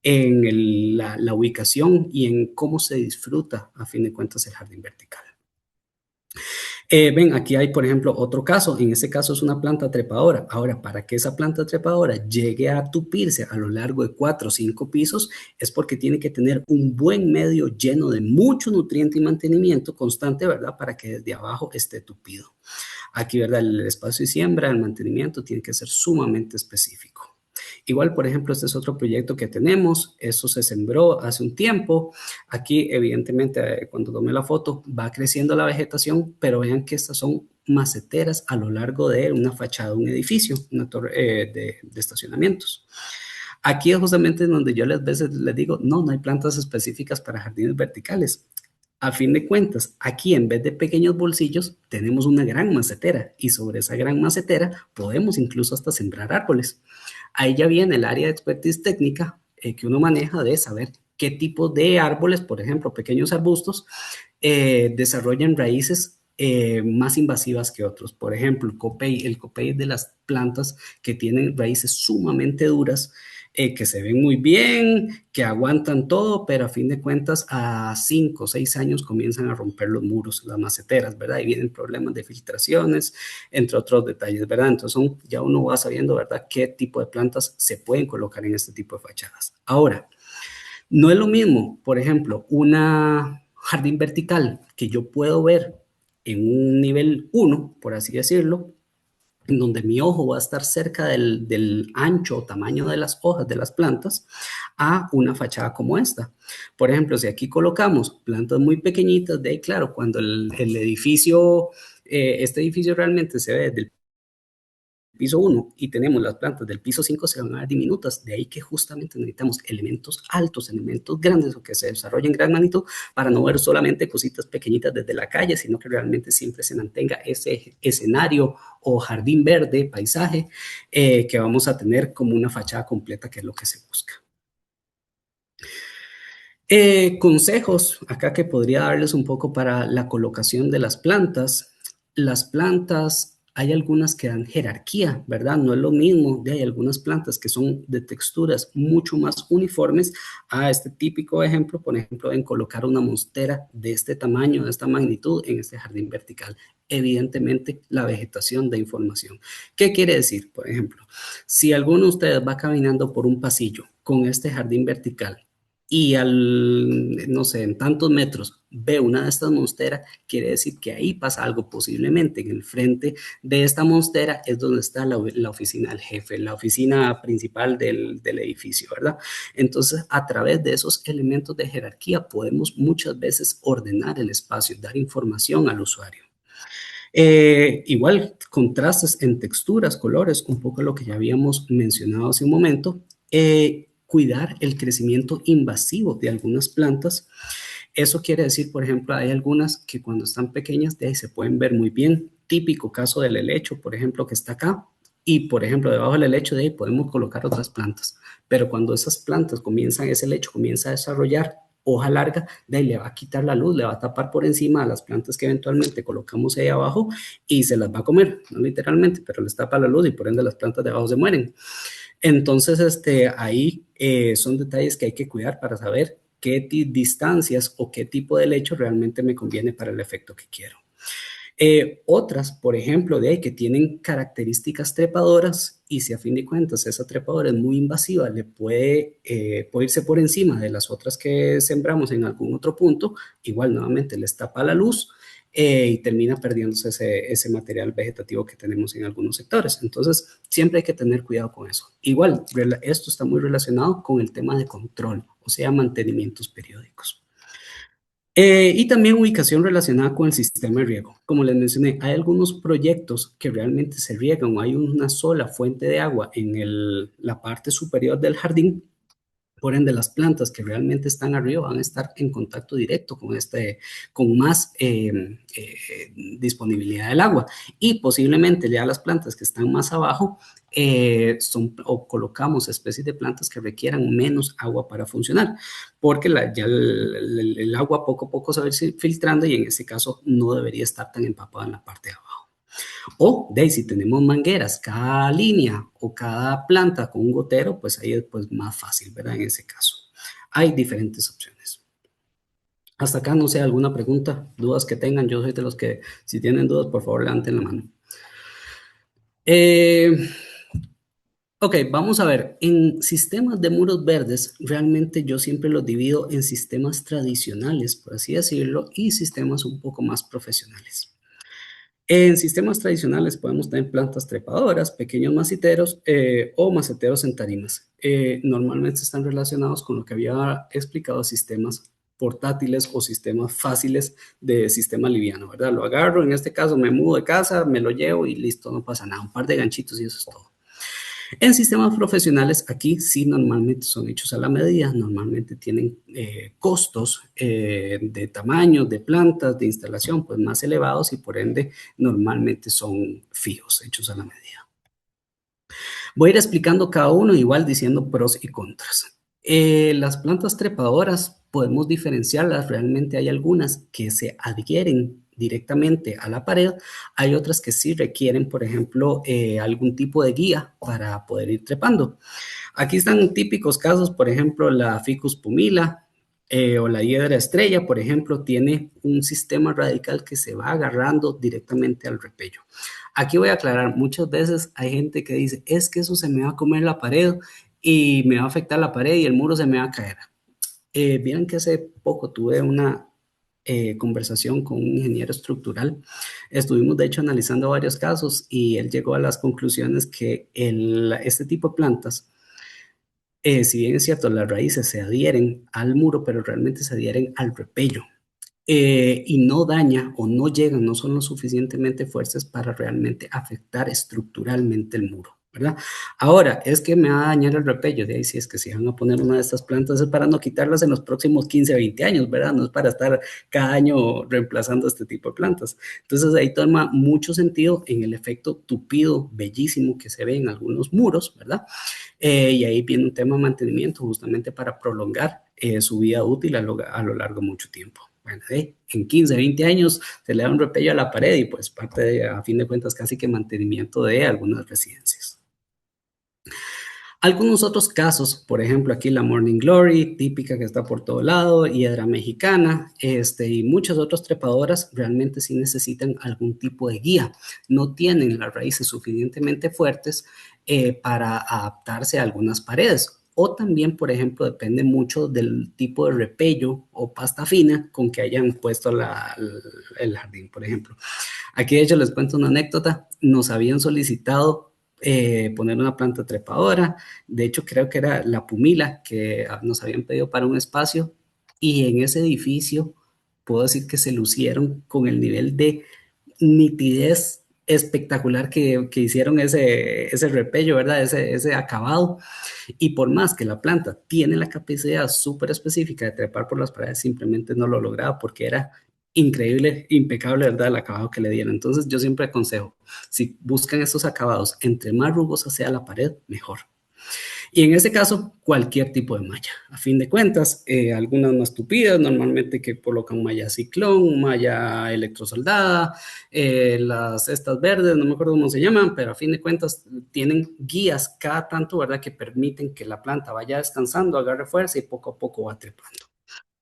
en la ubicación y en cómo se disfruta, a fin de cuentas, el jardín vertical. Ven, aquí hay, por ejemplo, otro caso. En este caso es una planta trepadora. Ahora, para que esa planta trepadora llegue a tupirse a lo largo de 4 o 5 pisos, es porque tiene que tener un buen medio lleno de mucho nutriente y mantenimiento constante, ¿verdad? Para que desde abajo esté tupido. Aquí, ¿verdad? El espacio de siembra, el mantenimiento tiene que ser sumamente específico. Igual, por ejemplo, este es otro proyecto que tenemos. Eso se sembró hace un tiempo. Aquí, evidentemente, cuando tomé la foto, va creciendo la vegetación, pero vean que estas son maceteras a lo largo de una fachada de un edificio, una torre de estacionamientos. Aquí es justamente donde yo a veces les digo, no hay plantas específicas para jardines verticales. A fin de cuentas, aquí en vez de pequeños bolsillos, tenemos una gran macetera y sobre esa gran macetera podemos incluso hasta sembrar árboles. Ahí ya viene el área de expertise técnica que uno maneja de saber qué tipo de árboles, por ejemplo, pequeños arbustos, desarrollan raíces más invasivas que otros. Por ejemplo, el copey de las plantas que tienen raíces sumamente duras, que se ven muy bien, que aguantan todo, pero a fin de cuentas a 5 o 6 años comienzan a romper los muros, las maceteras, ¿verdad? Y vienen problemas de filtraciones, entre otros detalles, ¿verdad? Entonces ya uno va sabiendo, ¿verdad?, qué tipo de plantas se pueden colocar en este tipo de fachadas. Ahora, no es lo mismo, por ejemplo, una jardín vertical que yo puedo ver en un nivel 1, por así decirlo, en donde mi ojo va a estar cerca del ancho o tamaño de las hojas de las plantas, a una fachada como esta. Por ejemplo, si aquí colocamos plantas muy pequeñitas, de ahí, claro, cuando el edificio, este edificio realmente se ve desde el piso 1 y tenemos las plantas del piso 5, se van a ver diminutas. De ahí que justamente necesitamos elementos altos, elementos grandes o que se desarrollen en gran magnitud para no ver solamente cositas pequeñitas desde la calle, sino que realmente siempre se mantenga ese escenario o jardín verde, paisaje, que vamos a tener como una fachada completa, que es lo que se busca. Consejos acá que podría darles un poco para la colocación de las plantas. Las plantas, hay algunas que dan jerarquía, ¿verdad? No es lo mismo, hay algunas plantas que son de texturas mucho más uniformes a este típico ejemplo, por ejemplo, en colocar una monstera de este tamaño, de esta magnitud en este jardín vertical. Evidentemente, la vegetación da información. ¿Qué quiere decir? Por ejemplo, si alguno de ustedes va caminando por un pasillo con este jardín vertical y no sé, en tantos metros ve una de estas monsteras, quiere decir que ahí pasa algo. Posiblemente en el frente de esta monstera es donde está la oficina del jefe, la oficina principal del edificio, ¿verdad? Entonces, a través de esos elementos de jerarquía podemos muchas veces ordenar el espacio, dar información al usuario. Igual, contrastes en texturas, colores, un poco lo que ya habíamos mencionado hace un momento. Cuidar el crecimiento invasivo de algunas plantas. Eso quiere decir, por ejemplo, hay algunas que cuando están pequeñas de ahí se pueden ver muy bien. Típico caso del helecho, por ejemplo, que está acá. Y, por ejemplo, debajo del helecho de ahí podemos colocar otras plantas. Pero cuando esas plantas ese helecho comienza a desarrollar hoja larga, de ahí le va a quitar la luz, le va a tapar por encima a las plantas que eventualmente colocamos ahí abajo y se las va a comer, no literalmente, pero les tapa la luz y por ende las plantas de abajo se mueren. Entonces, ahí son detalles que hay que cuidar para saber qué distancias o qué tipo de lecho realmente me conviene para el efecto que quiero. Otras, por ejemplo, de ahí que tienen características trepadoras y si a fin de cuentas esa trepadora es muy invasiva, puede irse por encima de las otras que sembramos en algún otro punto, igual nuevamente les tapa la luz y termina perdiéndose ese material vegetativo que tenemos en algunos sectores. Entonces, siempre hay que tener cuidado con eso. Igual, esto está muy relacionado con el tema de control, o sea, mantenimientos periódicos. Y también ubicación relacionada con el sistema de riego. Como les mencioné, hay algunos proyectos que realmente se riegan o hay una sola fuente de agua en la parte superior del jardín. Por ende, las plantas que realmente están arriba van a estar en contacto directo con más disponibilidad del agua. Y posiblemente ya las plantas que están más abajo o colocamos especies de plantas que requieran menos agua para funcionar, porque ya el agua poco a poco se va a ir filtrando y en ese caso no debería estar tan empapada en la parte de abajo. O de ahí, si tenemos mangueras, cada línea o cada planta con un gotero, pues ahí es pues, más fácil, ¿verdad? En ese caso. Hay diferentes opciones. Hasta acá, no sé, alguna pregunta, dudas que tengan. Yo soy de los que, si tienen dudas, por favor, levanten la mano. Ok, vamos a ver. En sistemas de muros verdes, realmente yo siempre los divido en sistemas tradicionales, por así decirlo, y sistemas un poco más profesionales. En sistemas tradicionales podemos tener plantas trepadoras, pequeños maceteros o maceteros en tarimas. Normalmente están relacionados con lo que había explicado, sistemas portátiles o sistemas fáciles de sistema liviano, ¿verdad? Lo agarro, en este caso me mudo de casa, me lo llevo y listo, no pasa nada. Un par de ganchitos y eso es todo. En sistemas profesionales, aquí sí normalmente son hechos a la medida, normalmente tienen costos de tamaño, de plantas, de instalación, pues más elevados y por ende normalmente son fijos, hechos a la medida. Voy a ir explicando cada uno, igual diciendo pros y contras. Las plantas trepadoras podemos diferenciarlas, realmente hay algunas que se adhieren directamente a la pared, hay otras que sí requieren, por ejemplo, algún tipo de guía para poder ir trepando. Aquí están típicos casos, por ejemplo, la Ficus pumila o la hiedra estrella, por ejemplo, tiene un sistema radical que se va agarrando directamente al repello. Aquí voy a aclarar, muchas veces hay gente que dice, es que eso se me va a comer la pared y me va a afectar la pared y el muro se me va a caer. Vieron que hace poco tuve una conversación con un ingeniero estructural. Estuvimos, de hecho, analizando varios casos y él llegó a las conclusiones que este tipo de plantas, si bien es cierto, las raíces se adhieren al muro, pero realmente se adhieren al repello. Y no daña o no llegan, no son lo suficientemente fuertes para realmente afectar estructuralmente el muro, ¿verdad? Ahora, es que me va a dañar el repello, de ahí si es que si van a poner una de estas plantas es para no quitarlas en los próximos 15, 20 años, ¿verdad? No es para estar cada año reemplazando este tipo de plantas. Entonces ahí toma mucho sentido en el efecto tupido, bellísimo que se ve en algunos muros, ¿verdad? Y ahí viene un tema de mantenimiento justamente para prolongar su vida útil a lo largo de mucho tiempo. Bueno, en 15, 20 años se le da un repello a la pared y pues parte de, a fin de cuentas, casi que mantenimiento de algunas residencias. Algunos otros casos, por ejemplo, aquí la Morning Glory, típica que está por todo lado, hiedra mexicana, y muchas otras trepadoras realmente sí necesitan algún tipo de guía. No tienen las raíces suficientemente fuertes para adaptarse a algunas paredes. O también, por ejemplo, depende mucho del tipo de repello o pasta fina con que hayan puesto el jardín, por ejemplo. Aquí, de hecho, les cuento una anécdota. Nos habían solicitado poner una planta trepadora. De hecho, creo que era la pumila que nos habían pedido para un espacio. Y en ese edificio, puedo decir que se lucieron con el nivel de nitidez espectacular que hicieron ese repello, ¿verdad? Ese acabado. Y por más que la planta tiene la capacidad súper específica de trepar por las paredes, simplemente no lo lograba porque era increíble, impecable, ¿verdad? El acabado que le dieron. Entonces yo siempre aconsejo, si buscan estos acabados, entre más rugosa sea la pared, mejor. Y en ese caso, cualquier tipo de malla. A fin de cuentas, algunas más tupidas, normalmente que colocan malla ciclón, malla electrosoldada, estas verdes, no me acuerdo cómo se llaman, pero a fin de cuentas tienen guías cada tanto, ¿verdad? Que permiten que la planta vaya descansando, agarre fuerza y poco a poco va trepando.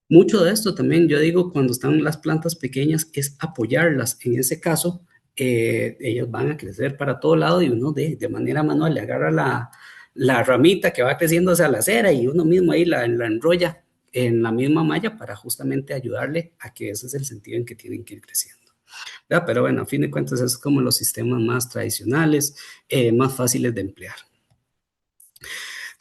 Mucho de esto también, yo digo, cuando están las plantas pequeñas, es apoyarlas. En ese caso, ellas van a crecer para todo lado y uno de manera manual le agarra la ramita que va creciendo hacia la acera y uno mismo ahí la enrolla en la misma malla para justamente ayudarle a que ese es el sentido en que tienen que ir creciendo. ¿Verdad? Pero bueno, a fin de cuentas es como los sistemas más tradicionales, más fáciles de emplear.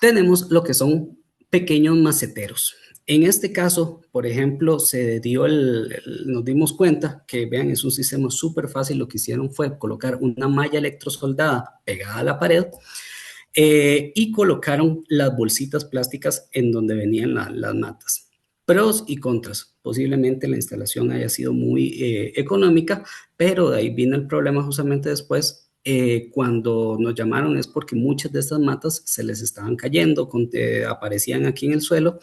Tenemos lo que son pequeños maceteros. En este caso, por ejemplo, nos dimos cuenta que, vean, es un sistema súper fácil. Lo que hicieron fue colocar una malla electrosoldada pegada a la pared y colocaron las bolsitas plásticas en donde venían las matas. Pros y contras. Posiblemente la instalación haya sido muy económica, pero de ahí viene el problema justamente después. Cuando nos llamaron es porque muchas de estas matas se les estaban cayendo, aparecían aquí en el suelo,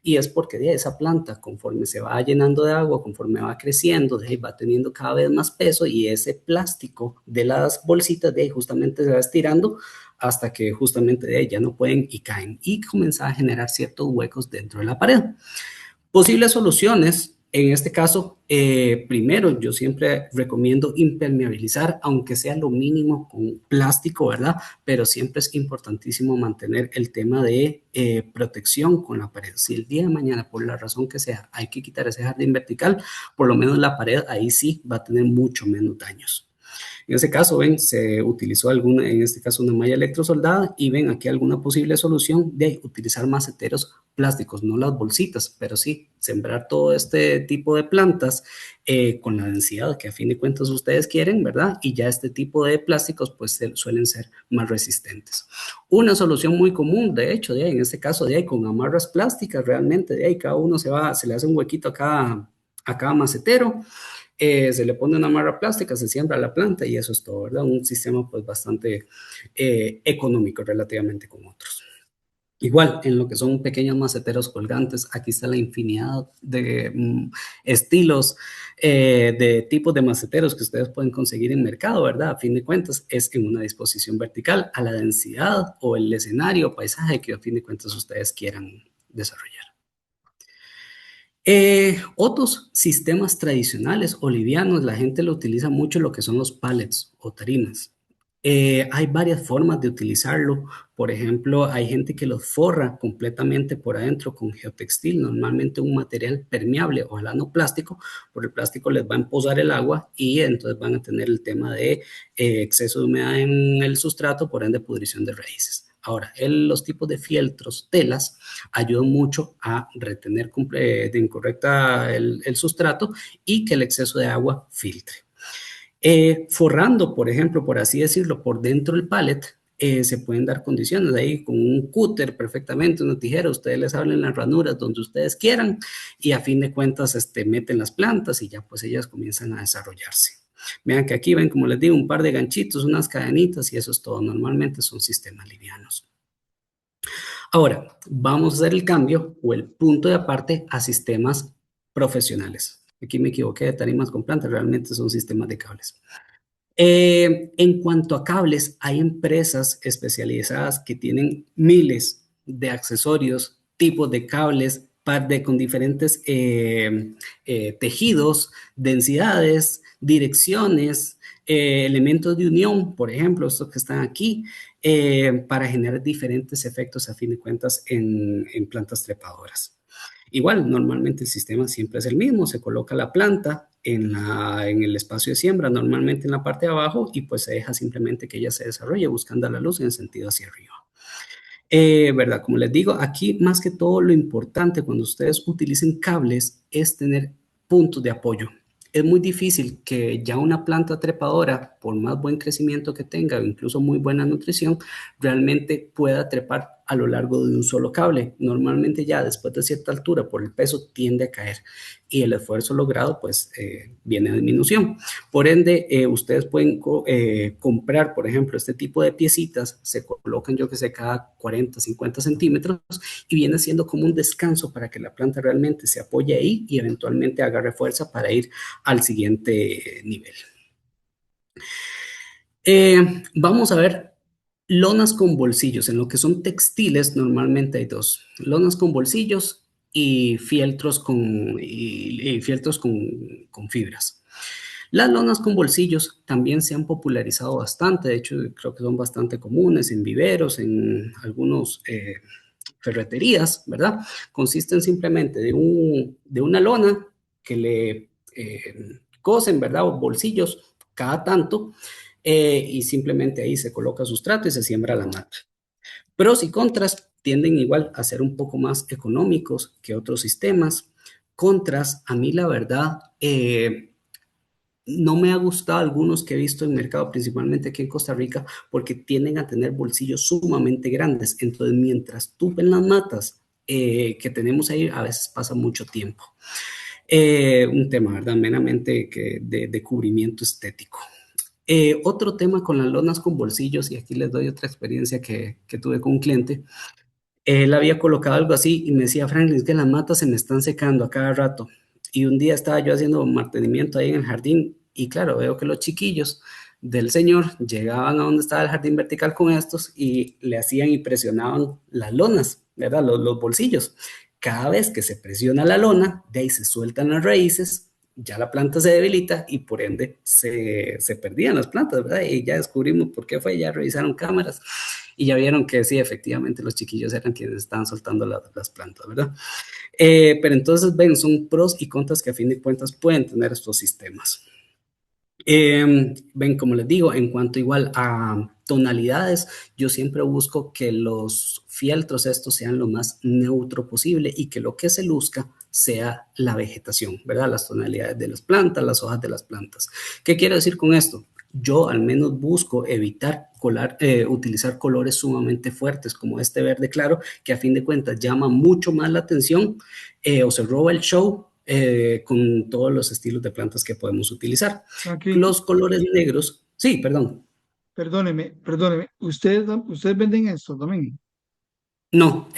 y es porque de esa planta, conforme se va llenando de agua, conforme va creciendo, de ahí va teniendo cada vez más peso y ese plástico de las bolsitas de ahí justamente se va estirando hasta que justamente de ahí ya no pueden y caen y comienza a generar ciertos huecos dentro de la pared. Posibles soluciones, en este caso, primero yo siempre recomiendo impermeabilizar, aunque sea lo mínimo con plástico, ¿verdad? Pero siempre es importantísimo mantener el tema de protección con la pared. Si el día de mañana, por la razón que sea, hay que quitar ese jardín vertical, por lo menos la pared ahí sí va a tener mucho menos daños. En ese caso, ven, se utilizó en este caso una malla electrosoldada y ven aquí alguna posible solución de utilizar maceteros plásticos, no las bolsitas, pero sí sembrar todo este tipo de plantas con la densidad que a fin de cuentas ustedes quieren, ¿verdad? Y ya este tipo de plásticos pues suelen ser más resistentes. Una solución muy común, de hecho, en este caso de ahí con amarras plásticas, realmente de ahí cada uno se le hace un huequito a cada macetero. Se le pone una amarra plástica, se siembra la planta y eso es todo, ¿verdad? Un sistema pues bastante económico relativamente con otros. Igual, en lo que son pequeños maceteros colgantes, aquí está la infinidad de estilos, de tipos de maceteros que ustedes pueden conseguir en mercado, ¿verdad? A fin de cuentas, es en una disposición vertical a la densidad o el escenario o paisaje que a fin de cuentas ustedes quieran desarrollar. Otros sistemas tradicionales o livianos, la gente lo utiliza mucho lo que son los pallets o tarimas. Hay varias formas de utilizarlo. Por ejemplo, hay gente que los forra completamente por adentro con geotextil, normalmente un material permeable, ojalá no plástico, porque el plástico les va a empozar el agua y entonces van a tener el tema de exceso de humedad en el sustrato, por ende pudrición de raíces. Ahora, los tipos de fieltros, telas, ayudan mucho a retener de incorrecta el sustrato y que el exceso de agua filtre. Forrando, por ejemplo, por así decirlo, por dentro del pallet, se pueden dar condiciones de ahí con un cúter perfectamente, una tijera, ustedes les abren las ranuras donde ustedes quieran y a fin de cuentas meten las plantas y ya pues ellas comienzan a desarrollarse. Vean que aquí ven, como les digo, un par de ganchitos, unas cadenitas y eso es todo. Normalmente son sistemas livianos. Ahora, vamos a hacer el cambio o el punto de aparte a sistemas profesionales. Aquí me equivoqué de tarimas con plantas, realmente son sistemas de cables. En cuanto a cables, hay empresas especializadas que tienen miles de accesorios, tipos de cables con diferentes tejidos, densidades, direcciones, elementos de unión, por ejemplo, estos que están aquí, para generar diferentes efectos a fin de cuentas en plantas trepadoras. Igual, normalmente el sistema siempre es el mismo, se coloca la planta en el espacio de siembra, normalmente en la parte de abajo, y pues se deja simplemente que ella se desarrolle buscando la luz en sentido hacia arriba. ¿Verdad? Como les digo, aquí más que todo lo importante cuando ustedes utilicen cables es tener puntos de apoyo. Es muy difícil que ya una planta trepadora, por más buen crecimiento que tenga, incluso muy buena nutrición, realmente pueda trepar a lo largo de un solo cable. Normalmente ya después de cierta altura, por el peso, tiende a caer y el esfuerzo logrado pues viene a disminución. Por ende, ustedes pueden comprar, por ejemplo, este tipo de piecitas, se colocan yo que sé cada 40, 50 centímetros y viene siendo como un descanso para que la planta realmente se apoye ahí y eventualmente agarre fuerza para ir al siguiente nivel. Vamos a ver lonas con bolsillos. En lo que son textiles, normalmente hay dos: lonas con bolsillos y fieltros y fieltros con fibras. Las lonas con bolsillos también se han popularizado bastante. De hecho, creo que son bastante comunes en viveros, en algunos ferreterías, ¿verdad? Consisten simplemente de una lona que le cosen, ¿verdad? O bolsillos cada tanto, y simplemente ahí se coloca sustrato y se siembra la mata. Pros y contras: tienden igual a ser un poco más económicos que otros sistemas. Contras, a mí la verdad, no me ha gustado algunos que he visto en mercado, principalmente aquí en Costa Rica, porque tienden a tener bolsillos sumamente grandes. Entonces, mientras tupen las matas que tenemos ahí, a veces pasa mucho tiempo. Un tema, ¿verdad? Meramente de cubrimiento estético. Otro tema con las lonas con bolsillos, y aquí les doy otra experiencia que tuve con un cliente. Él había colocado algo así y me decía: Franklin, es que las matas se me están secando a cada rato. Y un día estaba yo haciendo mantenimiento ahí en el jardín y claro, veo que los chiquillos del señor llegaban a donde estaba el jardín vertical con estos y le hacían y presionaban las lonas, ¿verdad? Los bolsillos. Cada vez que se presiona la lona, de ahí se sueltan las raíces, ya la planta se debilita y por ende se perdían las plantas, ¿verdad? Y ya descubrimos por qué fue, ya revisaron cámaras y ya vieron que sí, efectivamente los chiquillos eran quienes estaban soltando las plantas, ¿verdad? Pero entonces, ven, son pros y contras que a fin de cuentas pueden tener estos sistemas. Ven, como les digo, en cuanto igual a tonalidades, yo siempre busco que los fieltros estos sean lo más neutro posible y que lo que se luzca sea la vegetación, ¿verdad? Las tonalidades de las plantas, las hojas de las plantas. ¿Qué quiero decir con esto? Yo al menos busco evitar utilizar colores sumamente fuertes como este verde claro, que a fin de cuentas llama mucho más la atención o se roba el show con todos los estilos de plantas que podemos utilizar. Franklin, Los colores negros, sí, perdón. perdóneme, ustedes venden esto también. No,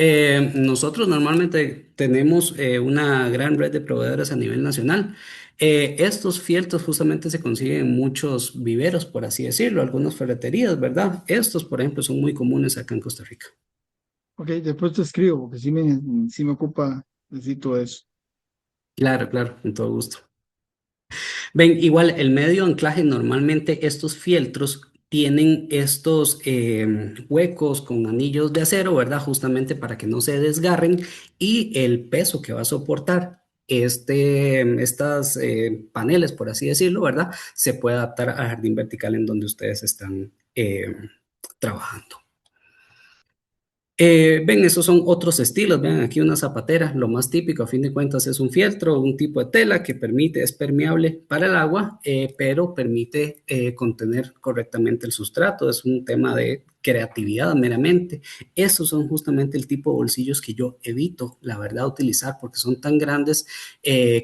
nosotros normalmente tenemos una gran red de proveedores a nivel nacional. Estos fieltros justamente se consiguen en muchos viveros, por así decirlo, algunas ferreterías, ¿verdad? Estos, por ejemplo, son muy comunes acá en Costa Rica. Ok, después te escribo, porque sí me ocupa, necesito eso. Claro, claro, con todo gusto. Ven, igual el medio de anclaje, normalmente estos fieltros tienen estos huecos con anillos de acero, ¿verdad? Justamente para que no se desgarren y el peso que va a soportar estas paneles, por así decirlo, ¿verdad? Se puede adaptar al jardín vertical en donde ustedes están trabajando. Ven, esos son otros estilos. Vean aquí una zapatera. Lo más típico, a fin de cuentas, es un fieltro, un tipo de tela que es permeable para el agua, pero permite contener correctamente el sustrato. Es un tema de creatividad meramente. Esos son justamente el tipo de bolsillos que yo evito, la verdad, utilizar porque son tan grandes.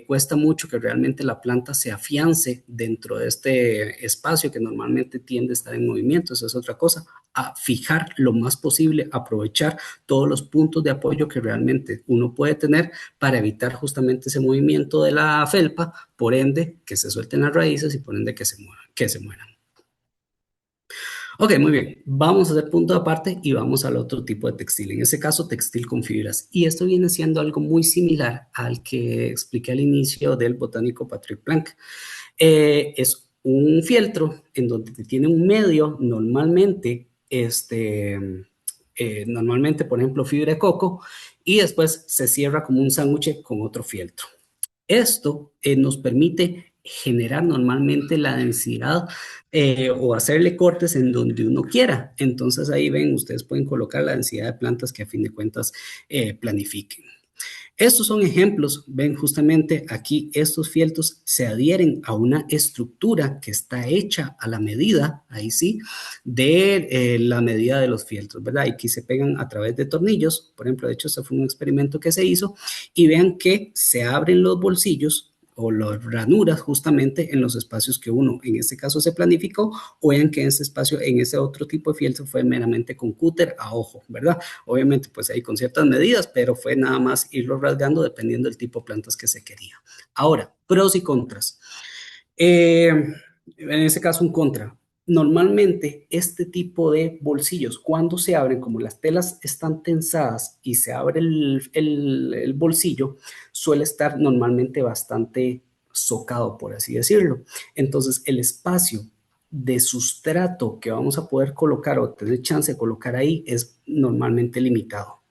Cuesta mucho que realmente la planta se afiance dentro de este espacio que normalmente tiende a estar en movimiento. Esa es otra cosa, a fijar lo más posible, aprovechar todos los puntos de apoyo que realmente uno puede tener para evitar justamente ese movimiento de la felpa, por ende que se suelten las raíces y por ende que se mueran. Ok, muy bien. Vamos a hacer punto de aparte y vamos al otro tipo de textil. En este caso, textil con fibras. Y esto viene siendo algo muy similar al que expliqué al inicio del botánico Patrick Planck. Es un fieltro en donde tiene un medio normalmente, por ejemplo, fibra de coco, y después se cierra como un sándwich con otro fieltro. Esto nos permite generar normalmente la densidad o hacerle cortes en donde uno quiera. Entonces ahí ven, ustedes pueden colocar la densidad de plantas que a fin de cuentas planifiquen. Estos son ejemplos, ven justamente aquí estos fieltros se adhieren a una estructura que está hecha a la medida, ahí sí, de la medida de los fieltros, ¿verdad? Y aquí se pegan a través de tornillos, por ejemplo, de hecho este fue un experimento que se hizo y vean que se abren los bolsillos o las ranuras justamente en los espacios que uno en este caso se planificó o vean que en ese espacio, en ese otro tipo de fieltro fue meramente con cúter a ojo, ¿verdad? Obviamente pues ahí con ciertas medidas, pero fue nada más irlo rasgando dependiendo del tipo de plantas que se quería. Ahora, pros y contras. En este caso un contra. Normalmente este tipo de bolsillos, cuando se abren, como las telas están tensadas y se abre el bolsillo, suele estar normalmente bastante socado, por así decirlo. Entonces el espacio de sustrato que vamos a poder colocar o tener chance de colocar ahí es normalmente limitado.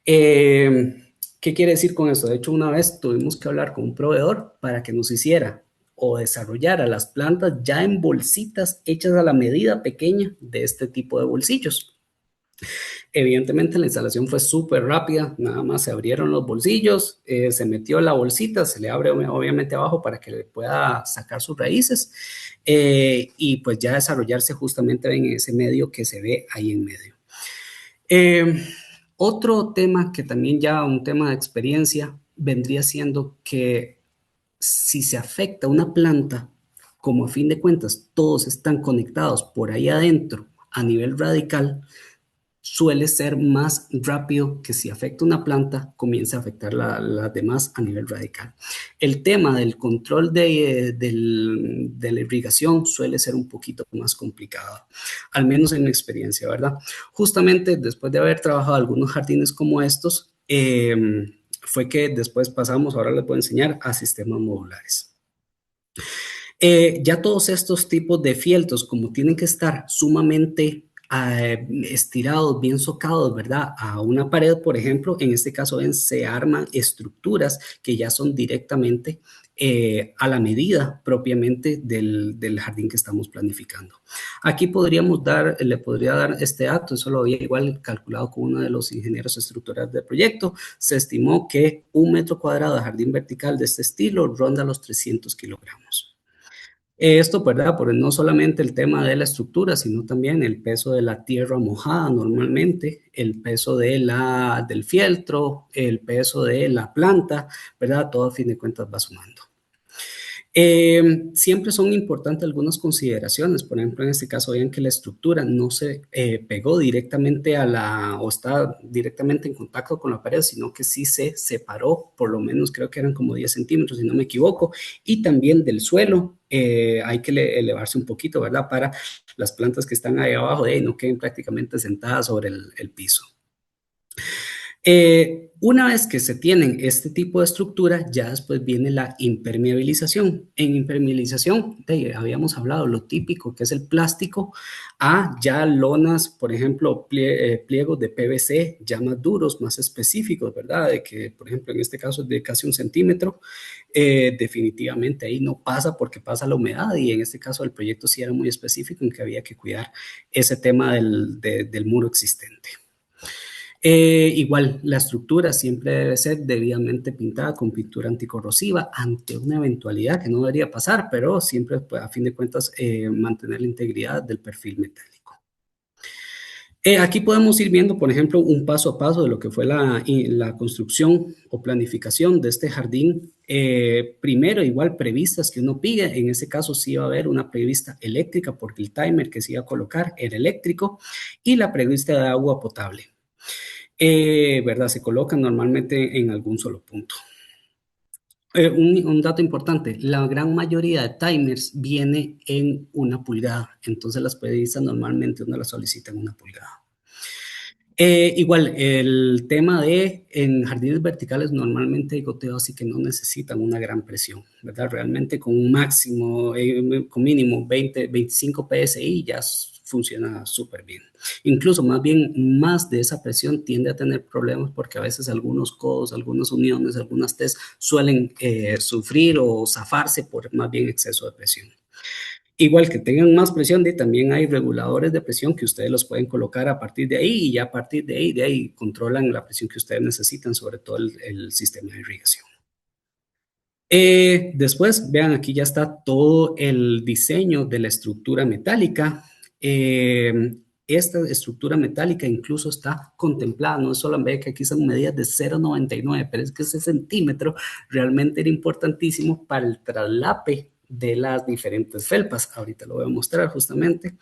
¿Qué quiere decir con eso? De hecho, una vez tuvimos que hablar con un proveedor para que nos hiciera o desarrollara las plantas ya en bolsitas hechas a la medida pequeña de este tipo de bolsillos. Evidentemente la instalación fue súper rápida, nada más se abrieron los bolsillos, se metió la bolsita, se le abre obviamente abajo para que le pueda sacar sus raíces y pues ya desarrollarse justamente en ese medio que se ve ahí en medio. Otro tema que también ya un tema de experiencia vendría siendo que si se afecta una planta, como a fin de cuentas todos están conectados por ahí adentro a nivel radical, suele ser más rápido que si afecta una planta, comience a afectar las demás a nivel radical. El tema del control de la irrigación suele ser un poquito más complicado, al menos en mi experiencia, ¿verdad? Justamente después de haber trabajado algunos jardines como estos, fue que después pasamos, ahora les voy a enseñar, a sistemas modulares. Ya todos estos tipos de fieltros, como tienen que estar sumamente estirados, bien socados, ¿verdad? A una pared, por ejemplo, en este caso se arman estructuras que ya son directamente a la medida propiamente del jardín que estamos planificando. Aquí le podría dar este dato, eso lo había igual calculado con uno de los ingenieros estructurales del proyecto. Se estimó que 1 metro cuadrado de jardín vertical de este estilo ronda los 300 kilogramos. Esto, ¿verdad? Por no solamente el tema de la estructura, sino también el peso de la tierra mojada normalmente, el peso del fieltro, el peso de la planta, ¿verdad? Todo a fin de cuentas va sumando. Siempre son importantes algunas consideraciones, por ejemplo, en este caso vean que la estructura no se pegó directamente o está directamente en contacto con la pared, sino que sí se separó, por lo menos creo que eran como 10 centímetros, si no me equivoco, y también del suelo hay que elevarse un poquito, ¿verdad? Para las plantas que están ahí abajo, no queden prácticamente sentadas sobre el piso. Una vez que se tienen este tipo de estructura, ya después viene la impermeabilización. En impermeabilización, habíamos hablado lo típico que es el plástico, a ya lonas, por ejemplo, pliegos de PVC ya más duros, más específicos, ¿verdad? De que, por ejemplo, en este caso es de casi 1 centímetro, definitivamente ahí no pasa porque pasa la humedad y en este caso el proyecto sí era muy específico en que había que cuidar ese tema del muro existente. Igual, la estructura siempre debe ser debidamente pintada con pintura anticorrosiva ante una eventualidad que no debería pasar, pero siempre, pues, a fin de cuentas, mantener la integridad del perfil metálico. Aquí podemos ir viendo, por ejemplo, un paso a paso de lo que fue la construcción o planificación de este jardín. Primero, igual, previstas que uno pide. En ese caso, sí iba a haber una prevista eléctrica porque el timer que se iba a colocar era eléctrico y la prevista de agua potable. ¿Verdad? Se colocan normalmente en algún solo punto. Un dato importante, la gran mayoría de timers viene en 1 pulgada, entonces las previstas normalmente uno las solicita en 1 pulgada. Igual, el tema en jardines verticales normalmente hay goteo, así que no necesitan una gran presión, ¿verdad? Realmente con un máximo, con mínimo 25 PSI ya funciona súper bien. Incluso más bien más de esa presión tiende a tener problemas porque a veces algunos codos, algunas uniones, algunas T's suelen sufrir o zafarse por más bien exceso de presión. Igual que tengan más presión, también hay reguladores de presión que ustedes los pueden colocar a partir de ahí y ya a partir de ahí controlan la presión que ustedes necesitan sobre todo el sistema de irrigación. Después, vean, aquí ya está todo el diseño de la estructura metálica. Esta estructura metálica incluso está contemplada, no solo ve que aquí son medidas de 0,99, pero es que ese centímetro realmente era importantísimo para el traslape de las diferentes felpas. Ahorita lo voy a mostrar justamente.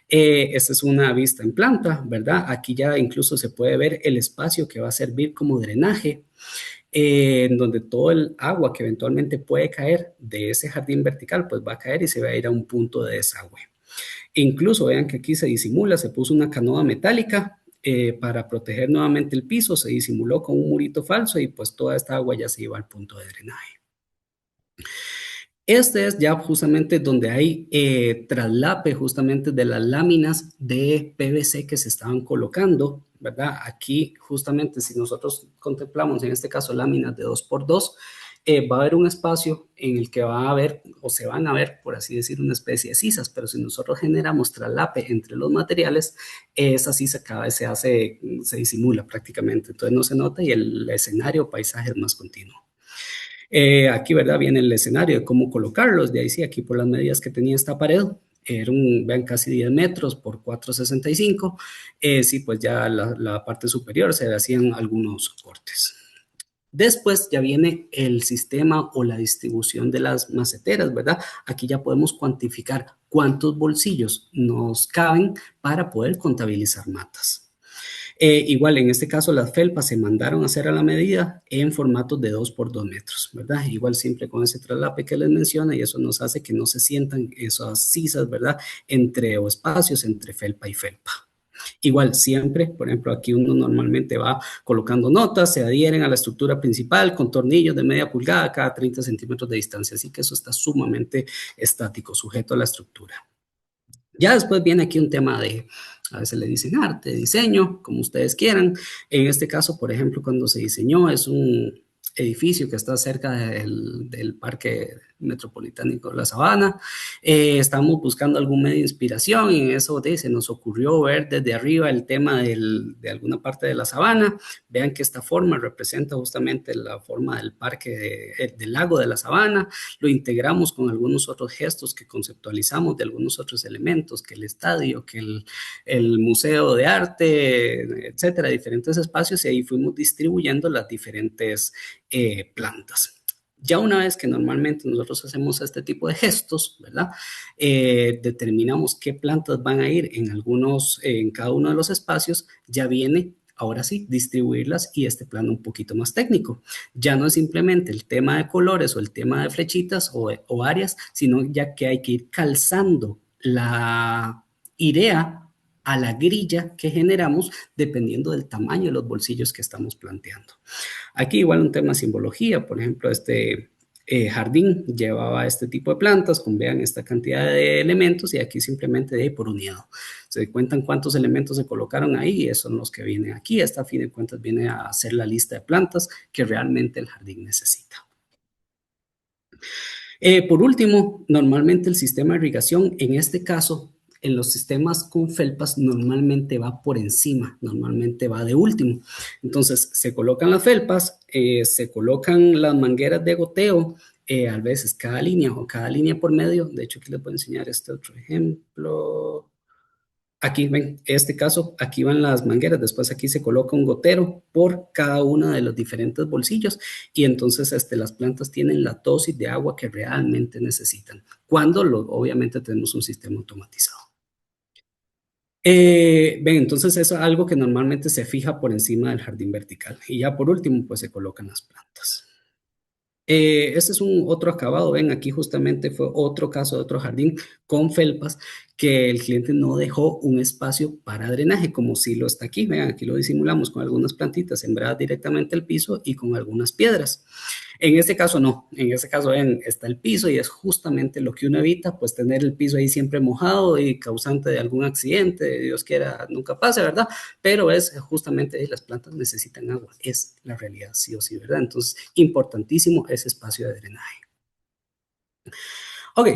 Esta es una vista en planta, ¿verdad? Aquí ya incluso se puede ver el espacio que va a servir como drenaje, en donde todo el agua que eventualmente puede caer de ese jardín vertical, pues va a caer y se va a ir a un punto de desagüe. Incluso vean que aquí se disimula, se puso una canoa metálica para proteger nuevamente el piso, se disimuló con un murito falso y pues toda esta agua ya se iba al punto de drenaje. Este es ya justamente donde hay traslape justamente de las láminas de PVC que se estaban colocando, ¿verdad? Aquí justamente si nosotros contemplamos en este caso láminas de 2x2, va a haber un espacio en el que va a haber o se van a ver, por así decir, una especie de sisas, pero si nosotros generamos traslape entre los materiales, esa sisa cada vez se disimula prácticamente, entonces no se nota y el escenario o paisaje es más continuo. Aquí, ¿verdad? Viene el escenario de cómo colocarlos. De ahí sí, aquí por las medidas que tenía esta pared, vean, casi 10 metros por 4,65. Sí, pues ya la parte superior se hacían algunos cortes. Después ya viene el sistema o la distribución de las maceteras, ¿verdad? Aquí ya podemos cuantificar cuántos bolsillos nos caben para poder contabilizar matas. Igual, en este caso, las felpas se mandaron a hacer a la medida en formatos de 2x2 metros, ¿verdad? Igual siempre con ese traslape que les menciona y eso nos hace que no se sientan esas sisas, ¿verdad? O espacios entre felpa y felpa. Igual, siempre, por ejemplo, aquí uno normalmente va colocando notas, se adhieren a la estructura principal con tornillos de media pulgada cada 30 centímetros de distancia, así que eso está sumamente estático, sujeto a la estructura. Ya después viene aquí un tema de, a veces le dicen arte, diseño, como ustedes quieran. En este caso, por ejemplo, cuando se diseñó, es un edificio que está cerca del Parque Metropolitano de La Sabana. Estamos buscando algún medio de inspiración y en eso se nos ocurrió ver desde arriba el tema de alguna parte de la sabana. Vean que esta forma representa justamente la forma del parque del lago de la Sabana. Lo integramos con algunos otros gestos que conceptualizamos de algunos otros elementos, que el estadio, que el museo de arte, etcétera, diferentes espacios, y ahí fuimos distribuyendo las diferentes plantas. Ya una vez que normalmente nosotros hacemos este tipo de gestos, ¿verdad? Determinamos qué plantas van a ir en cada uno de los espacios, ya viene ahora sí, distribuirlas y este plano un poquito más técnico. Ya no es simplemente el tema de colores o el tema de flechitas o áreas, sino ya que hay que ir calzando la idea a la grilla que generamos dependiendo del tamaño de los bolsillos que estamos planteando. Aquí igual un tema de simbología, por ejemplo, este jardín llevaba este tipo de plantas, vean esta cantidad de elementos y aquí simplemente de ahí por unidad. Se cuentan cuántos elementos se colocaron ahí y esos son los que vienen aquí. Esta a fin de cuentas viene a ser la lista de plantas que realmente el jardín necesita. Por último, normalmente el sistema de irrigación, en este caso, en los sistemas con felpas, normalmente va por encima, normalmente va de último. Entonces, se colocan las felpas, se colocan las mangueras de goteo, a veces cada línea por medio. De hecho, aquí les voy a enseñar este otro ejemplo. Aquí ven, este caso, aquí van las mangueras, después aquí se coloca un gotero por cada uno de los diferentes bolsillos y entonces las plantas tienen la dosis de agua que realmente necesitan, cuando obviamente tenemos un sistema automatizado. Ven, entonces eso es algo que normalmente se fija por encima del jardín vertical y ya por último pues se colocan las plantas. Este es otro acabado, ven, aquí justamente fue otro caso de otro jardín con felpas que el cliente no dejó un espacio para drenaje, como si lo está aquí, ven, aquí lo disimulamos con algunas plantitas sembradas directamente al piso y con algunas piedras. En este caso no, en este caso ven, está el piso y es justamente lo que uno evita, pues tener el piso ahí siempre mojado y causante de algún accidente, Dios quiera nunca pase, ¿verdad? Pero es justamente las plantas necesitan agua, es la realidad, sí o sí, ¿verdad? Entonces, importantísimo ese espacio de drenaje. Ok,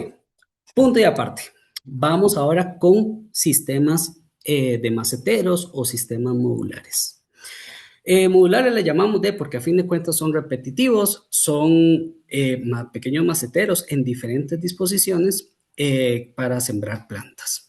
Punto y aparte. Vamos ahora con sistemas de maceteros o sistemas modulares. Modulares le llamamos porque a fin de cuentas son repetitivos, son pequeños maceteros en diferentes disposiciones para sembrar plantas.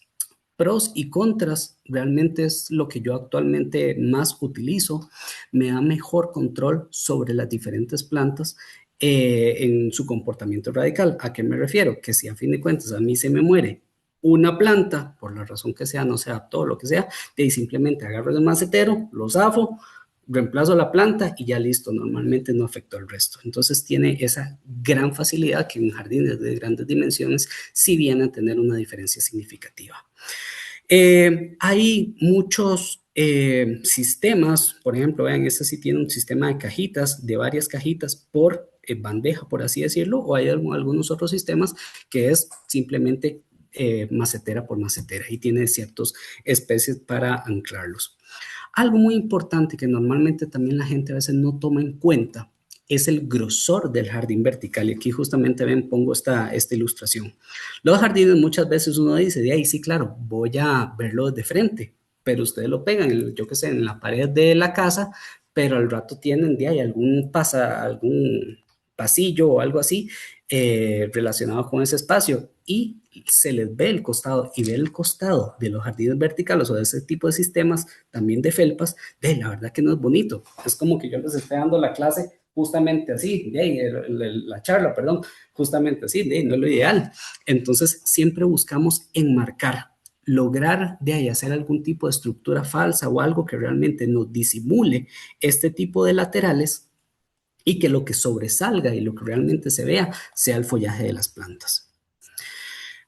Pros y contras, realmente es lo que yo actualmente más utilizo. Me da mejor control sobre las diferentes plantas en su comportamiento radical. ¿A qué me refiero? Que si a fin de cuentas a mí se me muere una planta, por la razón que sea, no se adaptó, lo que sea, y simplemente agarro el macetero, lo zafo, reemplazo la planta y ya listo, normalmente no afectó el resto. Entonces tiene esa gran facilidad que en jardines de grandes dimensiones sí viene a tener una diferencia significativa. Hay muchos sistemas, por ejemplo, vean, este sí tiene un sistema de cajitas, de varias cajitas por bandeja, por así decirlo, o hay algunos otros sistemas que es simplemente macetera por macetera y tiene ciertas especies para anclarlos. Algo muy importante que normalmente también la gente a veces no toma en cuenta es el grosor del jardín vertical. Y aquí justamente ven, pongo esta ilustración. Los jardines muchas veces uno dice, de ahí sí, claro, voy a verlo de frente, pero ustedes lo pegan, yo qué sé, en la pared de la casa, pero al rato tienen de ahí algún pasillo o algo así relacionado con ese espacio y se les ve el costado y ver el costado de los jardines verticales o de ese tipo de sistemas, también de felpas, la verdad que no es bonito. Es como que yo les esté dando la clase justamente así, la charla, perdón, justamente así, no es lo ideal. Entonces, siempre buscamos enmarcar, lograr de ahí hacer algún tipo de estructura falsa o algo que realmente nos disimule este tipo de laterales y que lo que sobresalga y lo que realmente se vea sea el follaje de las plantas.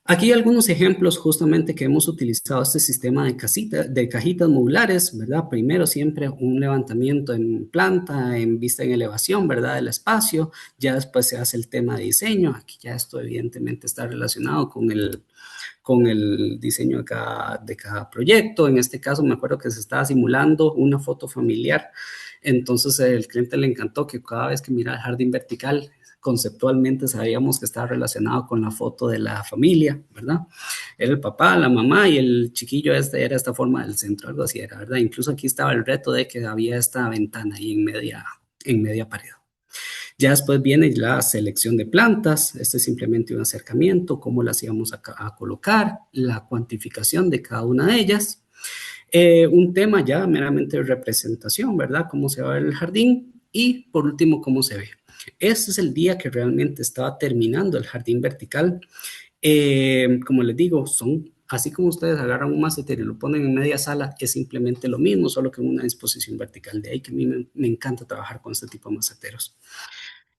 Aquí hay algunos ejemplos justamente que hemos utilizado este sistema de cajitas modulares, ¿verdad? Primero siempre un levantamiento en planta, en vista en elevación, ¿verdad? Del espacio, ya después se hace el tema de diseño, aquí ya esto evidentemente está relacionado con el diseño de cada proyecto. En este caso me acuerdo que se estaba simulando una foto familiar, entonces el cliente le encantó que cada vez que mira el jardín vertical, conceptualmente sabíamos que estaba relacionado con la foto de la familia, ¿verdad? Era el papá, la mamá y el chiquillo era esta forma del centro, algo así era, ¿verdad? Incluso aquí estaba el reto de que había esta ventana ahí en media pared. Ya después viene la selección de plantas, este es simplemente un acercamiento, cómo las íbamos a colocar, la cuantificación de cada una de ellas. Un tema ya meramente de representación, ¿verdad? Cómo se va a ver el jardín y por último, cómo se ve. Este es el día que realmente estaba terminando el jardín vertical. Como les digo, así como ustedes agarran un macetero y lo ponen en media sala, es simplemente lo mismo, solo que en una disposición vertical. De ahí que a mí me encanta trabajar con este tipo de maceteros.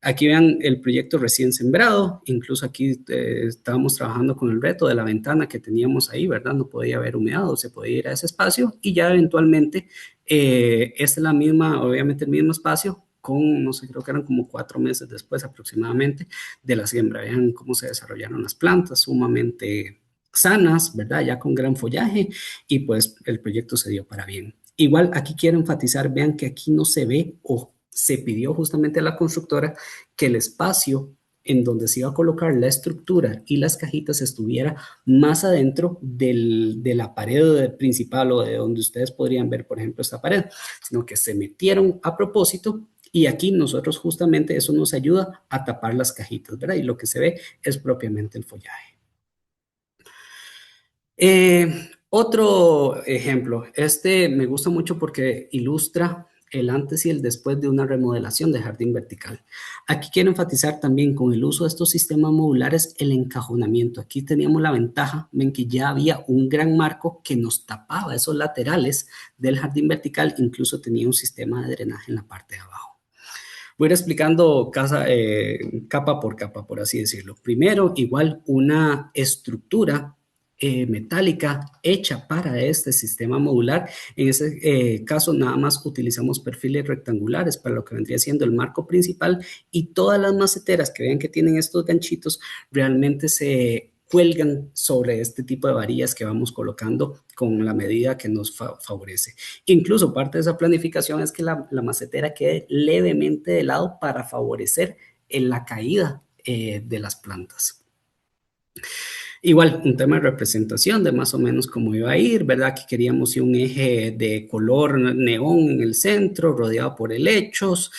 Aquí vean el proyecto recién sembrado, incluso aquí estábamos trabajando con el reto de la ventana que teníamos ahí, ¿verdad? No podía haber humedad, se podía ir a ese espacio y ya eventualmente es la misma, obviamente el mismo espacio con, no sé, creo que eran como 4 meses después aproximadamente de la siembra. Vean cómo se desarrollaron las plantas, sumamente sanas, ¿verdad? Ya con gran follaje y pues el proyecto se dio para bien. Igual aquí quiero enfatizar, vean que aquí no se ve o se pidió justamente a la constructora que el espacio en donde se iba a colocar la estructura y las cajitas estuviera más adentro de la pared principal o de donde ustedes podrían ver, por ejemplo, esta pared, sino que se metieron a propósito y aquí nosotros justamente eso nos ayuda a tapar las cajitas, ¿verdad? Y lo que se ve es propiamente el follaje. Otro ejemplo, este me gusta mucho porque ilustra el antes y el después de una remodelación de jardín vertical. Aquí quiero enfatizar también con el uso de estos sistemas modulares el encajonamiento. Aquí teníamos la ventaja, ven que ya había un gran marco que nos tapaba esos laterales del jardín vertical, incluso tenía un sistema de drenaje en la parte de abajo. Voy a ir explicando capa por capa, por así decirlo. Primero, igual una estructura metálica hecha para este sistema modular. En ese caso, nada más utilizamos perfiles rectangulares para lo que vendría siendo el marco principal y todas las maceteras que vean que tienen estos ganchitos realmente se cuelgan sobre este tipo de varillas que vamos colocando con la medida que nos favorece. Incluso parte de esa planificación es que la macetera quede levemente de lado para favorecer en la caída de las plantas. Igual, un tema de representación de más o menos cómo iba a ir, ¿verdad? Que queríamos un eje de color neón en el centro, rodeado por helechos,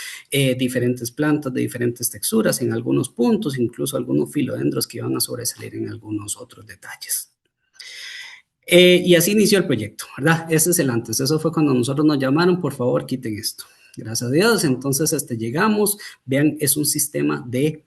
diferentes plantas de diferentes texturas en algunos puntos, incluso algunos filodendros que iban a sobresalir en algunos otros detalles. Y así inició el proyecto, ¿verdad? Ese es el antes. Eso fue cuando nosotros nos llamaron, por favor, quiten esto. Gracias a Dios. Entonces, llegamos. Vean, es un sistema de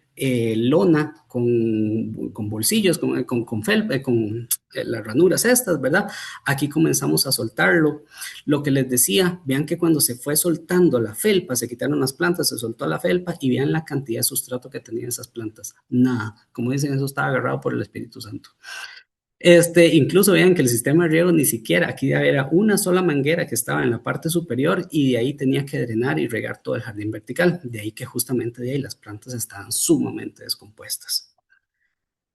lona con bolsillos, con felpa, con las ranuras estas, ¿verdad? Aquí comenzamos a soltarlo. Lo que les decía, vean que cuando se fue soltando la felpa, se quitaron las plantas, se soltó la felpa y vean la cantidad de sustrato que tenían esas plantas. Nada. Como dicen, eso estaba agarrado por el Espíritu Santo. Incluso vean que el sistema de riego ni siquiera, aquí era una sola manguera que estaba en la parte superior y de ahí tenía que drenar y regar todo el jardín vertical. De ahí que justamente de ahí las plantas estaban sumamente descompuestas.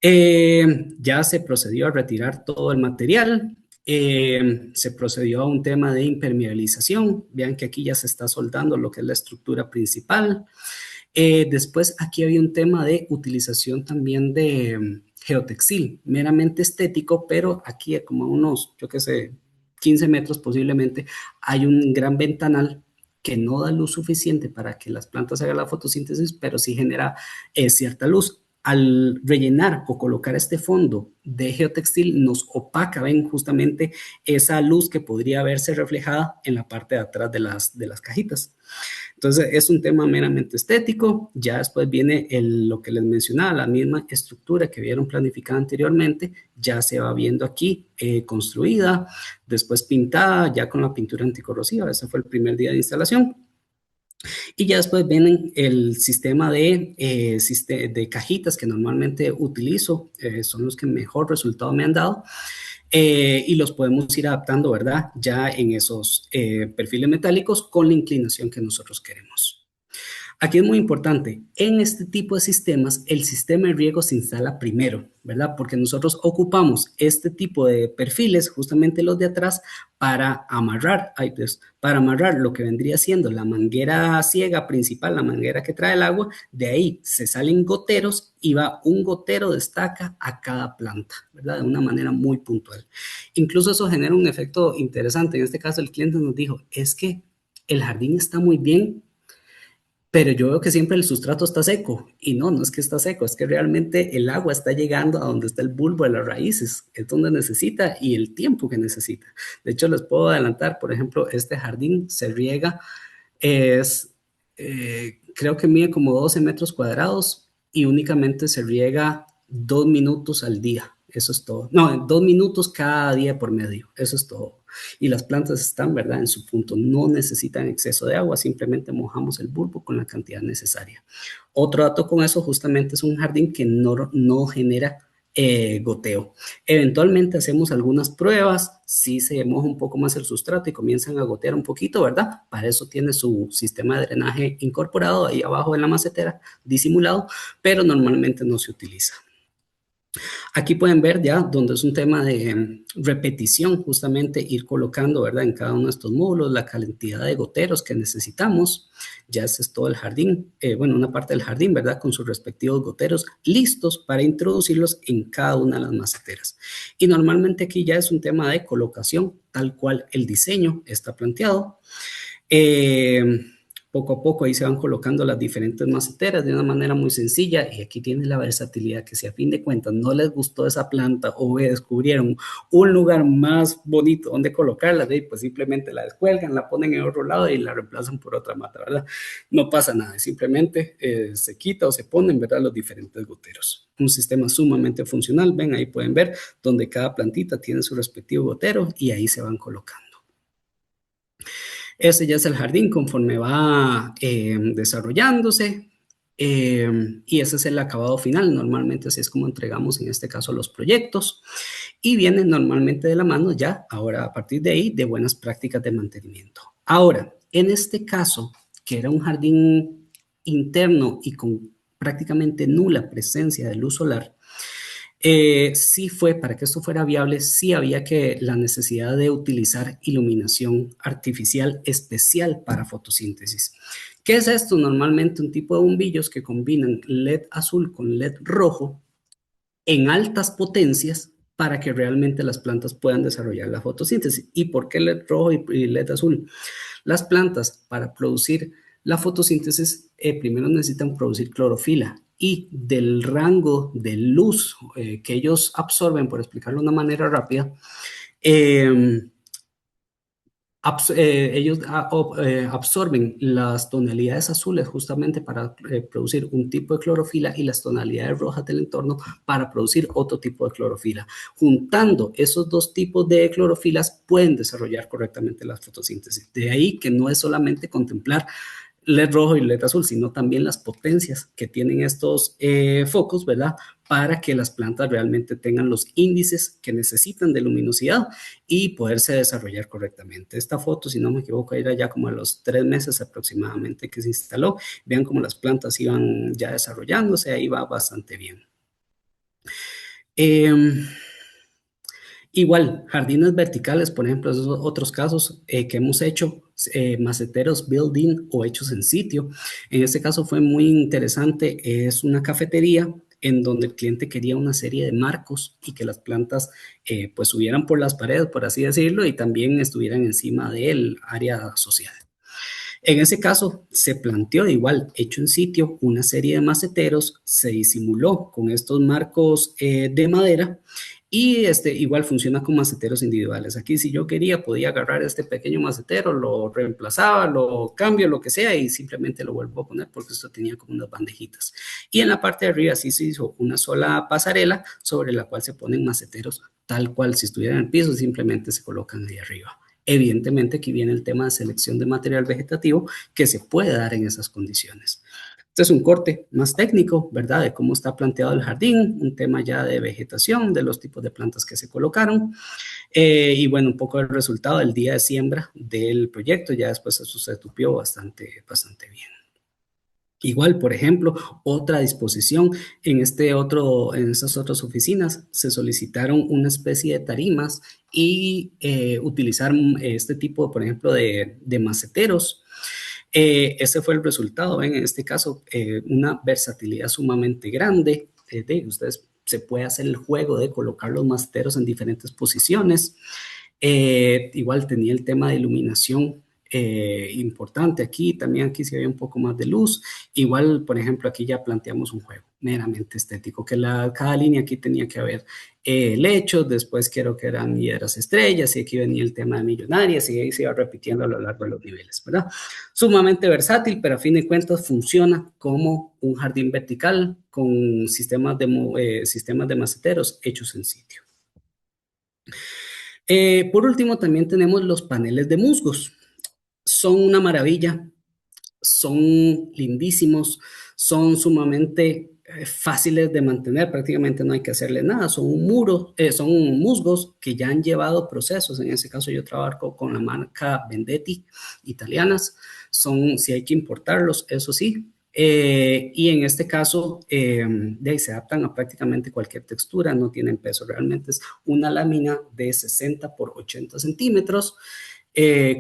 Ya se procedió a retirar todo el material. Se procedió a un tema de impermeabilización. Vean que aquí ya se está soldando lo que es la estructura principal. Después aquí había un tema de utilización también de geotextil, meramente estético, pero aquí como a unos, yo qué sé, 15 metros posiblemente, hay un gran ventanal que no da luz suficiente para que las plantas hagan la fotosíntesis, pero sí genera cierta luz. Al rellenar o colocar este fondo de geotextil nos opaca, ven, justamente esa luz que podría verse reflejada en la parte de atrás de las cajitas. Entonces es un tema meramente estético, ya después viene lo que les mencionaba, la misma estructura que vieron planificada anteriormente, ya se va viendo aquí construida, después pintada ya con la pintura anticorrosiva, ese fue el primer día de instalación. Y ya después vienen el sistema de cajitas que normalmente utilizo, son los que mejor resultado me han dado. Y los podemos ir adaptando, ¿verdad? Ya en esos perfiles metálicos con la inclinación que nosotros queremos. Aquí es muy importante, en este tipo de sistemas, el sistema de riego se instala primero, ¿verdad? Porque nosotros ocupamos este tipo de perfiles, justamente los de atrás, para amarrar lo que vendría siendo la manguera ciega principal, la manguera que trae el agua, de ahí se salen goteros y va un gotero de estaca a cada planta, ¿verdad? De una manera muy puntual. Incluso eso genera un efecto interesante. En este caso, el cliente nos dijo, es que el jardín está muy bien, pero yo veo que siempre el sustrato está seco y no es que está seco, es que realmente el agua está llegando a donde está el bulbo de las raíces, es donde necesita y el tiempo que necesita. De hecho, les puedo adelantar, por ejemplo, este jardín se riega, creo que mide como 12 metros cuadrados y únicamente se riega 2 minutos al día. Eso es todo. No, 2 minutos cada día por medio. Eso es todo. Y las plantas están, ¿verdad?, en su punto. No necesitan exceso de agua. Simplemente mojamos el bulbo con la cantidad necesaria. Otro dato con eso, justamente es un jardín que no genera goteo. Eventualmente hacemos algunas pruebas. Si se moja un poco más el sustrato y comienzan a gotear un poquito, ¿verdad? Para eso tiene su sistema de drenaje incorporado ahí abajo en la macetera, disimulado, pero normalmente no se utiliza. Aquí pueden ver ya donde es un tema de repetición, justamente ir colocando, ¿verdad?, en cada uno de estos módulos la cantidad de goteros que necesitamos. Ya ese es todo el jardín, bueno, una parte del jardín, ¿verdad?, con sus respectivos goteros listos para introducirlos en cada una de las maceteras. Y normalmente aquí ya es un tema de colocación, tal cual el diseño está planteado. Poco a poco ahí se van colocando las diferentes maceteras de una manera muy sencilla y aquí tiene la versatilidad que si a fin de cuentas no les gustó esa planta o descubrieron un lugar más bonito donde colocarla, pues simplemente la descuelgan, la ponen en otro lado y la reemplazan por otra mata, ¿verdad? No pasa nada, simplemente se quita o se ponen, ¿verdad?, los diferentes goteros. Un sistema sumamente funcional, ven, ahí pueden ver donde cada plantita tiene su respectivo gotero y ahí se van colocando. Ese ya es el jardín conforme va desarrollándose y ese es el acabado final. Normalmente así es como entregamos en este caso los proyectos y vienen normalmente de la mano ya, ahora a partir de ahí, de buenas prácticas de mantenimiento. Ahora, en este caso, que era un jardín interno y con prácticamente nula presencia de luz solar, sí fue, para que esto fuera viable, sí había la necesidad de utilizar iluminación artificial especial para fotosíntesis. ¿Qué es esto? Normalmente un tipo de bombillos que combinan LED azul con LED rojo en altas potencias para que realmente las plantas puedan desarrollar la fotosíntesis. ¿Y por qué LED rojo y LED azul? Las plantas, para producir la fotosíntesis, primero necesitan producir clorofila, y del rango de luz que ellos absorben, por explicarlo de una manera rápida, eh, ellos absorben las tonalidades azules justamente para producir un tipo de clorofila, y las tonalidades rojas del entorno para producir otro tipo de clorofila. Juntando esos dos tipos de clorofilas pueden desarrollar correctamente la fotosíntesis. De ahí que no es solamente contemplar LED rojo y LED azul, sino también las potencias que tienen estos focos, ¿verdad? Para que las plantas realmente tengan los índices que necesitan de luminosidad y poderse desarrollar correctamente. Esta foto, si no me equivoco, era ya como a los 3 meses aproximadamente que se instaló. Vean cómo las plantas iban ya desarrollándose, ahí va bastante bien. Igual, jardines verticales, por ejemplo, esos otros casos que hemos hecho, maceteros building o hechos en sitio. En este caso fue muy interesante, es una cafetería en donde el cliente quería una serie de marcos y que las plantas pues subieran por las paredes, por así decirlo, y también estuvieran encima del área social. En ese caso, se planteó igual, hecho en sitio, una serie de maceteros, se disimuló con estos marcos de madera, y igual funciona con maceteros individuales. Aquí, si yo quería, podía agarrar este pequeño macetero, lo reemplazaba, lo cambio, lo que sea, y simplemente lo vuelvo a poner porque esto tenía como unas bandejitas. Y en la parte de arriba sí se hizo una sola pasarela sobre la cual se ponen maceteros tal cual si estuvieran en el piso, simplemente se colocan ahí arriba. Evidentemente, aquí viene el tema de selección de material vegetativo que se puede dar en esas condiciones. Este es un corte más técnico, ¿verdad? De cómo está planteado el jardín, un tema ya de vegetación, de los tipos de plantas que se colocaron, y bueno, un poco el resultado del día de siembra del proyecto. Ya después eso se tupió bastante bien. Igual, por ejemplo, otra disposición en esas otras oficinas se solicitaron una especie de tarimas y utilizar este tipo, por ejemplo, de maceteros. Ese fue el resultado, en este caso, una versatilidad sumamente grande. Ustedes se puede hacer el juego de colocar los maceteros en diferentes posiciones. Igual tenía el tema de iluminación importante aquí, también aquí sí había un poco más de luz. Igual, por ejemplo, aquí ya planteamos un juego meramente estético, que cada línea aquí tenía que haber lechos, después quiero que eran hiedras estrellas, y aquí venía el tema de millonarias, y ahí se iba repitiendo a lo largo de los niveles, ¿verdad? Sumamente versátil, pero a fin de cuentas funciona como un jardín vertical con sistemas de maceteros hechos en sitio. Por último, también tenemos los paneles de musgos. Son una maravilla, son lindísimos, son sumamente fáciles de mantener, prácticamente no hay que hacerle nada, son son musgos que ya han llevado procesos. En ese caso yo trabajo con la marca Vendetti italianas, si hay que importarlos, eso sí. Y en este caso se adaptan a prácticamente cualquier textura, no tienen peso, realmente es una lámina de 60 por 80 centímetros.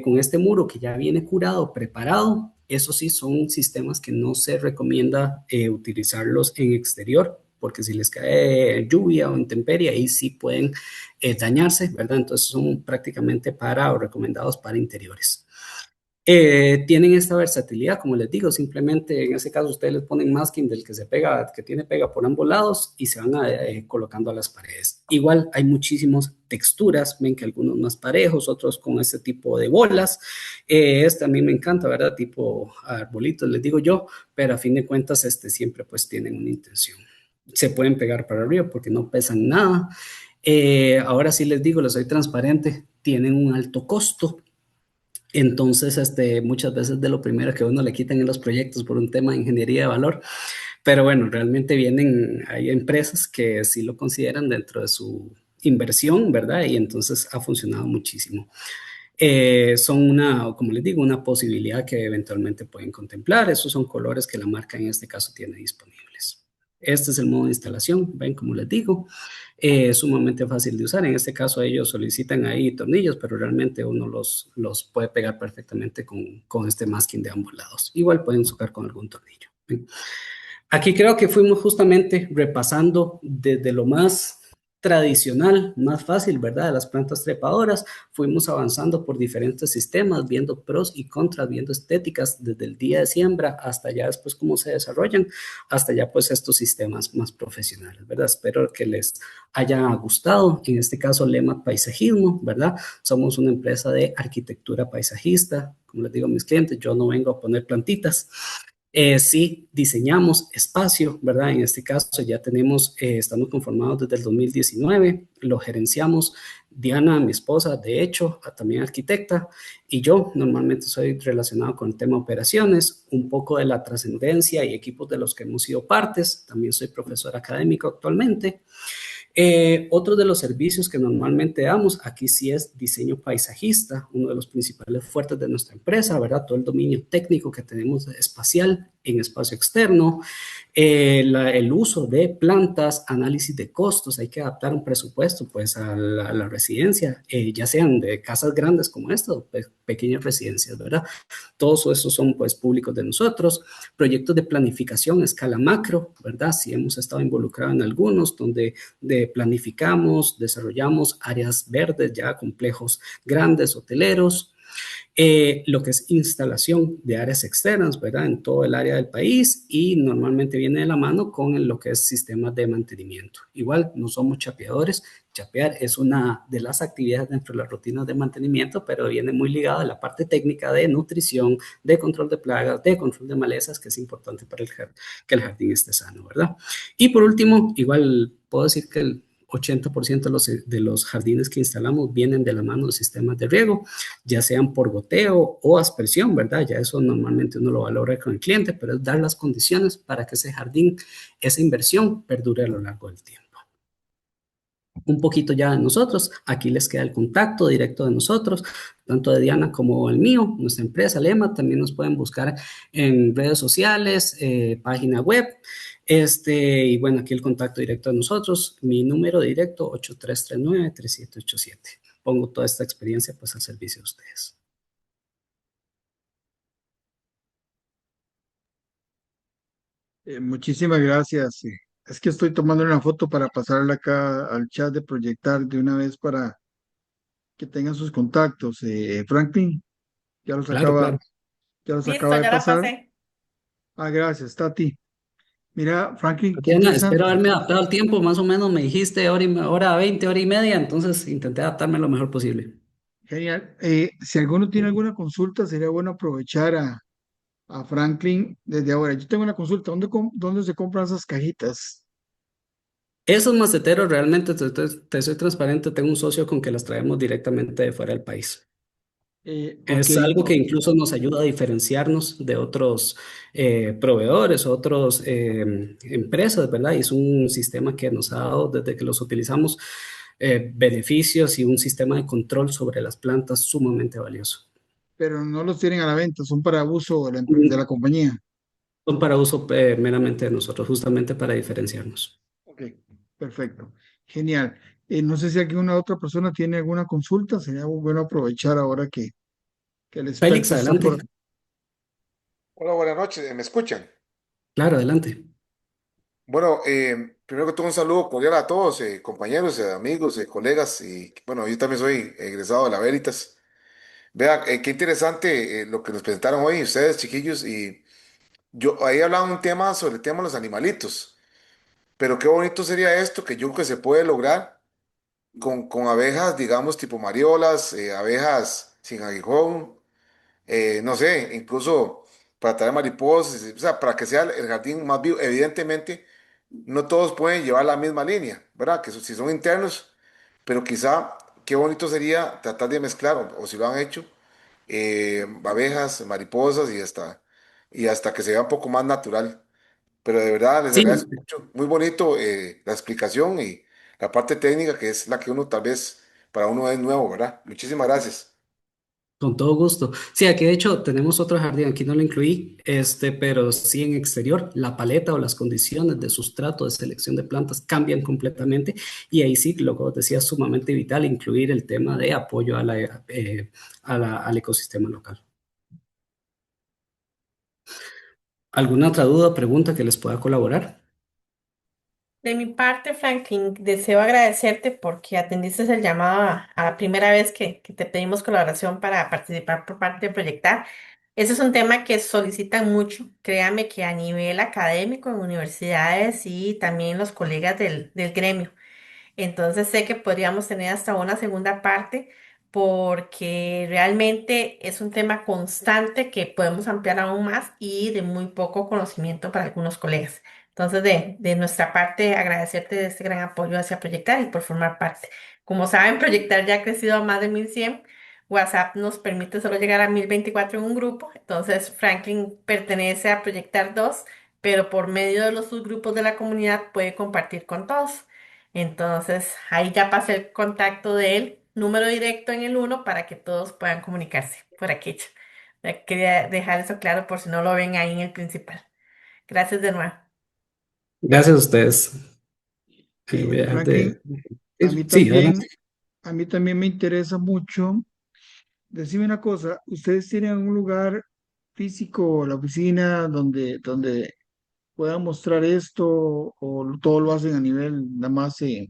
Con este muro que ya viene curado, preparado. Eso sí, son sistemas que no se recomienda utilizarlos en exterior, porque si les cae lluvia o intemperie, ahí sí pueden dañarse, ¿verdad? Entonces son prácticamente recomendados para interiores. Tienen esta versatilidad, como les digo, simplemente en ese caso ustedes les ponen masking del que tiene pega por ambos lados, y se van colocando a las paredes. Igual hay muchísimas texturas, ven que algunos más parejos, otros con este tipo de bolas. Este a mí me encanta, ¿verdad? Tipo arbolitos, les digo yo, pero a fin de cuentas siempre pues tienen una intención. Se pueden pegar para arriba porque no pesan nada. Ahora sí les digo, les soy transparente, tienen un alto costo. Entonces, muchas veces de lo primero que uno le quitan en los proyectos por un tema de ingeniería de valor, pero bueno, realmente hay empresas que sí lo consideran dentro de su inversión, ¿verdad? Y entonces ha funcionado muchísimo. Son como les digo, una posibilidad que eventualmente pueden contemplar. Esos son colores que la marca en este caso tiene disponibles. Este es el modo de instalación, ven como les digo. Sumamente fácil de usar. En este caso ellos solicitan ahí tornillos, pero realmente uno los puede pegar perfectamente con este masking de ambos lados. Igual pueden sacar con algún tornillo. Aquí creo que fuimos justamente repasando desde lo más tradicional, más fácil, ¿verdad? De las plantas trepadoras, fuimos avanzando por diferentes sistemas, viendo pros y contras, viendo estéticas desde el día de siembra hasta ya después cómo se desarrollan, hasta ya pues estos sistemas más profesionales, ¿verdad? Espero que les haya gustado. En este caso, Lema Paisajismo, ¿verdad? Somos una empresa de arquitectura paisajista. Como les digo a mis clientes, yo no vengo a poner plantitas. Sí, diseñamos espacio, ¿verdad? En este caso ya tenemos, estamos conformados desde el 2019, lo gerenciamos Diana, mi esposa, de hecho, también arquitecta, y yo normalmente soy relacionado con el tema operaciones, un poco de la trascendencia y equipos de los que hemos sido partes, también soy profesor académico actualmente. Otro de los servicios que normalmente damos, aquí sí es diseño paisajista, uno de los principales fuertes de nuestra empresa, ¿verdad? Todo el dominio técnico que tenemos espacial en espacio externo, el uso de plantas, análisis de costos, hay que adaptar un presupuesto pues a la residencia, ya sean de casas grandes como esta o pequeñas residencias, ¿verdad? Todos esos son pues públicos de nosotros. Proyectos de planificación a escala macro, ¿verdad? Sí hemos estado involucrados en algunos donde planificamos, desarrollamos áreas verdes, ya complejos grandes, hoteleros, lo que es instalación de áreas externas, ¿verdad? En todo el área del país y normalmente viene de la mano con lo que es sistemas de mantenimiento. Igual no somos chapeadores, chapear es una de las actividades dentro de las rutinas de mantenimiento, pero viene muy ligado a la parte técnica de nutrición, de control de plagas, de control de malezas, que es importante para que el jardín esté sano, ¿verdad? Y por último, igual puedo decir que el 80% de los jardines que instalamos vienen de la mano de sistemas de riego, ya sean por goteo o aspersión, ¿verdad? Ya eso normalmente uno lo valora con el cliente, pero es dar las condiciones para que ese jardín, esa inversión, perdure a lo largo del tiempo. Un poquito ya de nosotros, aquí les queda el contacto directo de nosotros, tanto de Diana como el mío, nuestra empresa Lema, también nos pueden buscar en redes sociales, página web, y bueno, aquí el contacto directo de nosotros, mi número directo 8339-3787. Pongo toda esta experiencia pues al servicio de ustedes. Muchísimas gracias. Es que estoy tomando una foto para pasarla acá al chat de proyectar de una vez para que tengan sus contactos. Franklin, ya los Claro, acaba, claro. ya los acaba Listo, de ya la pasar. pasé. Ah, gracias, Tati. Mira, Franklin, qué Diana, espero interesante. haberme adaptado al tiempo, más o menos me dijiste hora 20, hora y media, entonces intenté adaptarme lo mejor posible. Genial. Si alguno tiene alguna consulta, sería bueno aprovechar a Franklin desde ahora. Yo tengo una consulta. ¿Dónde se compran esas cajitas? Esos maceteros realmente, te soy transparente, tengo un socio con que las traemos directamente de fuera del país. Ok, Es algo que incluso nos ayuda a diferenciarnos de otros proveedores, otras empresas, ¿verdad? Y es un sistema que nos ha dado desde que los utilizamos beneficios y un sistema de control sobre las plantas sumamente valioso. pero no los tienen a la venta, son para uso de la Mm, compañía. Son para uso meramente de nosotros, justamente para diferenciarnos. Ok, perfecto. Genial. No sé si alguna otra persona tiene alguna consulta. Sería muy bueno aprovechar ahora que el Félix, experto está por... adelante. Hola, buenas noches, ¿me escuchan? Claro, adelante. Bueno, primero que todo un saludo cordial a todos, compañeros, amigos, colegas, y bueno, yo también soy egresado de la Veritas. Vea, qué interesante lo que nos presentaron hoy ustedes, chiquillos, y yo ahí hablaban un tema sobre el tema de los animalitos, pero qué bonito sería esto, que yo creo que se puede lograr con abejas, digamos, tipo mariolas, abejas sin aguijón, no sé, incluso para traer mariposas, o sea, para que sea el jardín más vivo. Evidentemente, no todos pueden llevar la misma línea, ¿verdad? Que si son internos, pero quizá qué bonito sería tratar de mezclar, o si lo han hecho, abejas, mariposas y hasta que se vea un poco más natural. Pero de verdad, les Sí, agradezco mucho. Muy bonito la explicación y la parte técnica, que es la que uno tal vez para uno es nuevo, ¿verdad? Muchísimas gracias. con todo gusto. Sí, aquí de hecho tenemos otro jardín, aquí no lo incluí, pero sí en exterior, la paleta o las condiciones de sustrato de selección de plantas cambian completamente y ahí sí, lo que vos decías, sumamente vital incluir el tema de apoyo al ecosistema local. ¿Alguna otra duda o pregunta que les pueda colaborar? De mi parte, Franklin, deseo agradecerte porque atendiste el llamado a la primera vez que te pedimos colaboración para participar por parte de Proyectar. Ese es un tema que solicitan mucho. Créame que a nivel académico en universidades y también los colegas del gremio. Entonces sé que podríamos tener hasta una segunda parte porque realmente es un tema constante que podemos ampliar aún más y de muy poco conocimiento para algunos colegas. Entonces, de nuestra parte, agradecerte de este gran apoyo hacia Proyectar y por formar parte. Como saben, Proyectar ya ha crecido a más de 1100. WhatsApp nos permite solo llegar a 1024 en un grupo. Entonces, Franklin pertenece a Proyectar 2, pero por medio de los subgrupos de la comunidad puede compartir con todos. Entonces, ahí ya pasé el contacto de él, número directo en el uno para que todos puedan comunicarse por aquello. Quería dejar eso claro por si no lo ven ahí en el principal. Gracias de nuevo. Gracias a ustedes. Voy a dejar Franklin, de... Sí, adelante. a mí también me interesa mucho. Decime una cosa, ¿ustedes tienen un lugar físico, la oficina, donde puedan mostrar esto o todo lo hacen a nivel nada más Sí,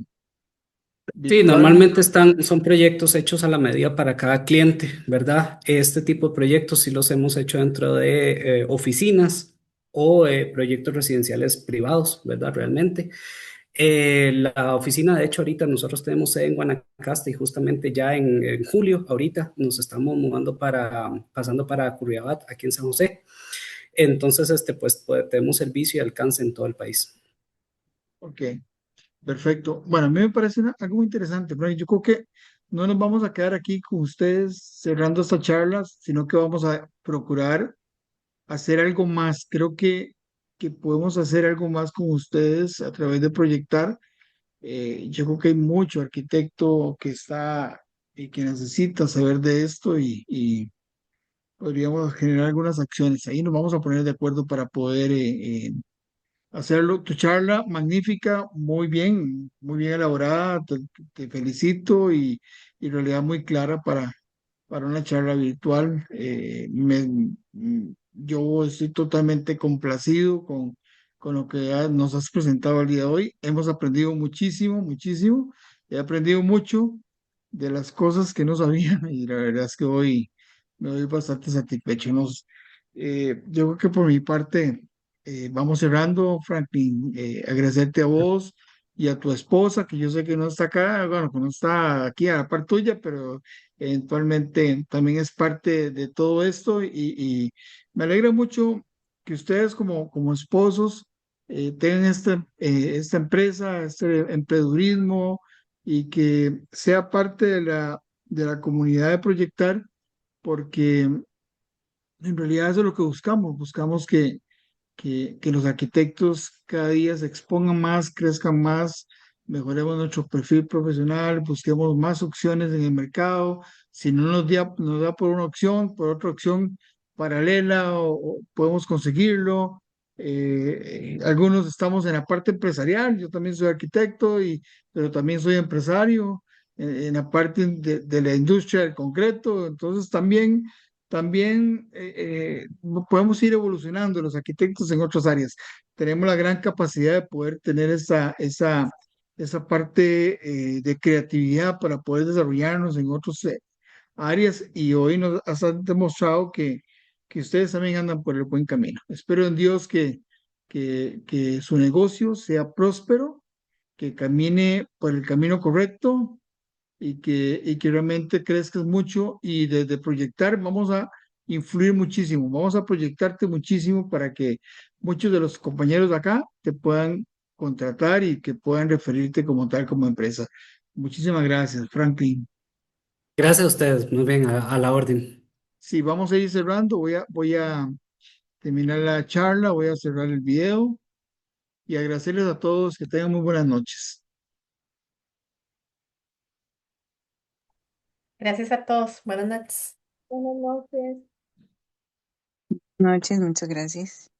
virtual? normalmente son proyectos hechos a la medida para cada cliente, ¿verdad? Este tipo de proyectos sí los hemos hecho dentro de oficinas o proyectos residenciales privados, ¿verdad? Realmente. La oficina, de hecho, ahorita nosotros tenemos sede en Guanacaste y justamente ya en julio, ahorita, nos estamos mudando pasando para Curriabat, aquí en San José. Entonces, pues tenemos servicio y alcance en todo el país. Ok, perfecto. Bueno, a mí me parece algo muy interesante, Frank. Yo creo que no nos vamos a quedar aquí con ustedes cerrando esta charla, sino que vamos a procurar hacer algo más. Creo que podemos hacer algo más con ustedes a través de proyectar. Yo creo que hay mucho arquitecto que está y que necesita saber de esto y podríamos generar algunas acciones. Ahí nos vamos a poner de acuerdo para poder hacerlo. Tu charla magnífica, muy bien elaborada. Te felicito y en realidad muy clara para una charla virtual. Yo estoy totalmente complacido con lo que nos has presentado el día de hoy. Hemos aprendido muchísimo, muchísimo. He aprendido mucho de las cosas que no sabía y la verdad es que hoy me doy bastante satisfecho. Yo creo que por mi parte vamos cerrando, Franklin. Agradecerte a vos y a tu esposa, que yo sé que no está acá, bueno, que no está aquí a la par tuya, pero eventualmente también es parte de todo esto y me alegra mucho que ustedes como esposos tengan esta empresa, este emprendedurismo y que sea parte de la comunidad de Proyectar, porque en realidad eso es lo que buscamos. Buscamos que los arquitectos cada día se expongan más, crezcan más, mejoremos nuestro perfil profesional, busquemos más opciones en el mercado. Si no nos da por una opción, por otra opción paralela o podemos conseguirlo. Algunos estamos en la parte empresarial, yo también soy arquitecto, pero también soy empresario en la parte de la industria del concreto, entonces también podemos ir evolucionando los arquitectos en otras áreas. Tenemos la gran capacidad de poder tener esa parte de creatividad para poder desarrollarnos en otras áreas y hoy nos has demostrado que ustedes también andan por el buen camino. Espero en Dios que su negocio sea próspero, que camine por el camino correcto y que realmente crezcas mucho y desde proyectar vamos a influir muchísimo, vamos a proyectarte muchísimo para que muchos de los compañeros de acá te puedan contratar y que puedan referirte como tal, como empresa. Muchísimas gracias, Franklin. Gracias a ustedes, muy bien, a la orden. Sí, vamos a ir cerrando, voy a terminar la charla, voy a cerrar el video y agradecerles a todos que tengan muy buenas noches. Gracias a todos. Buenas noches. Buenas noches. Noches, muchas gracias.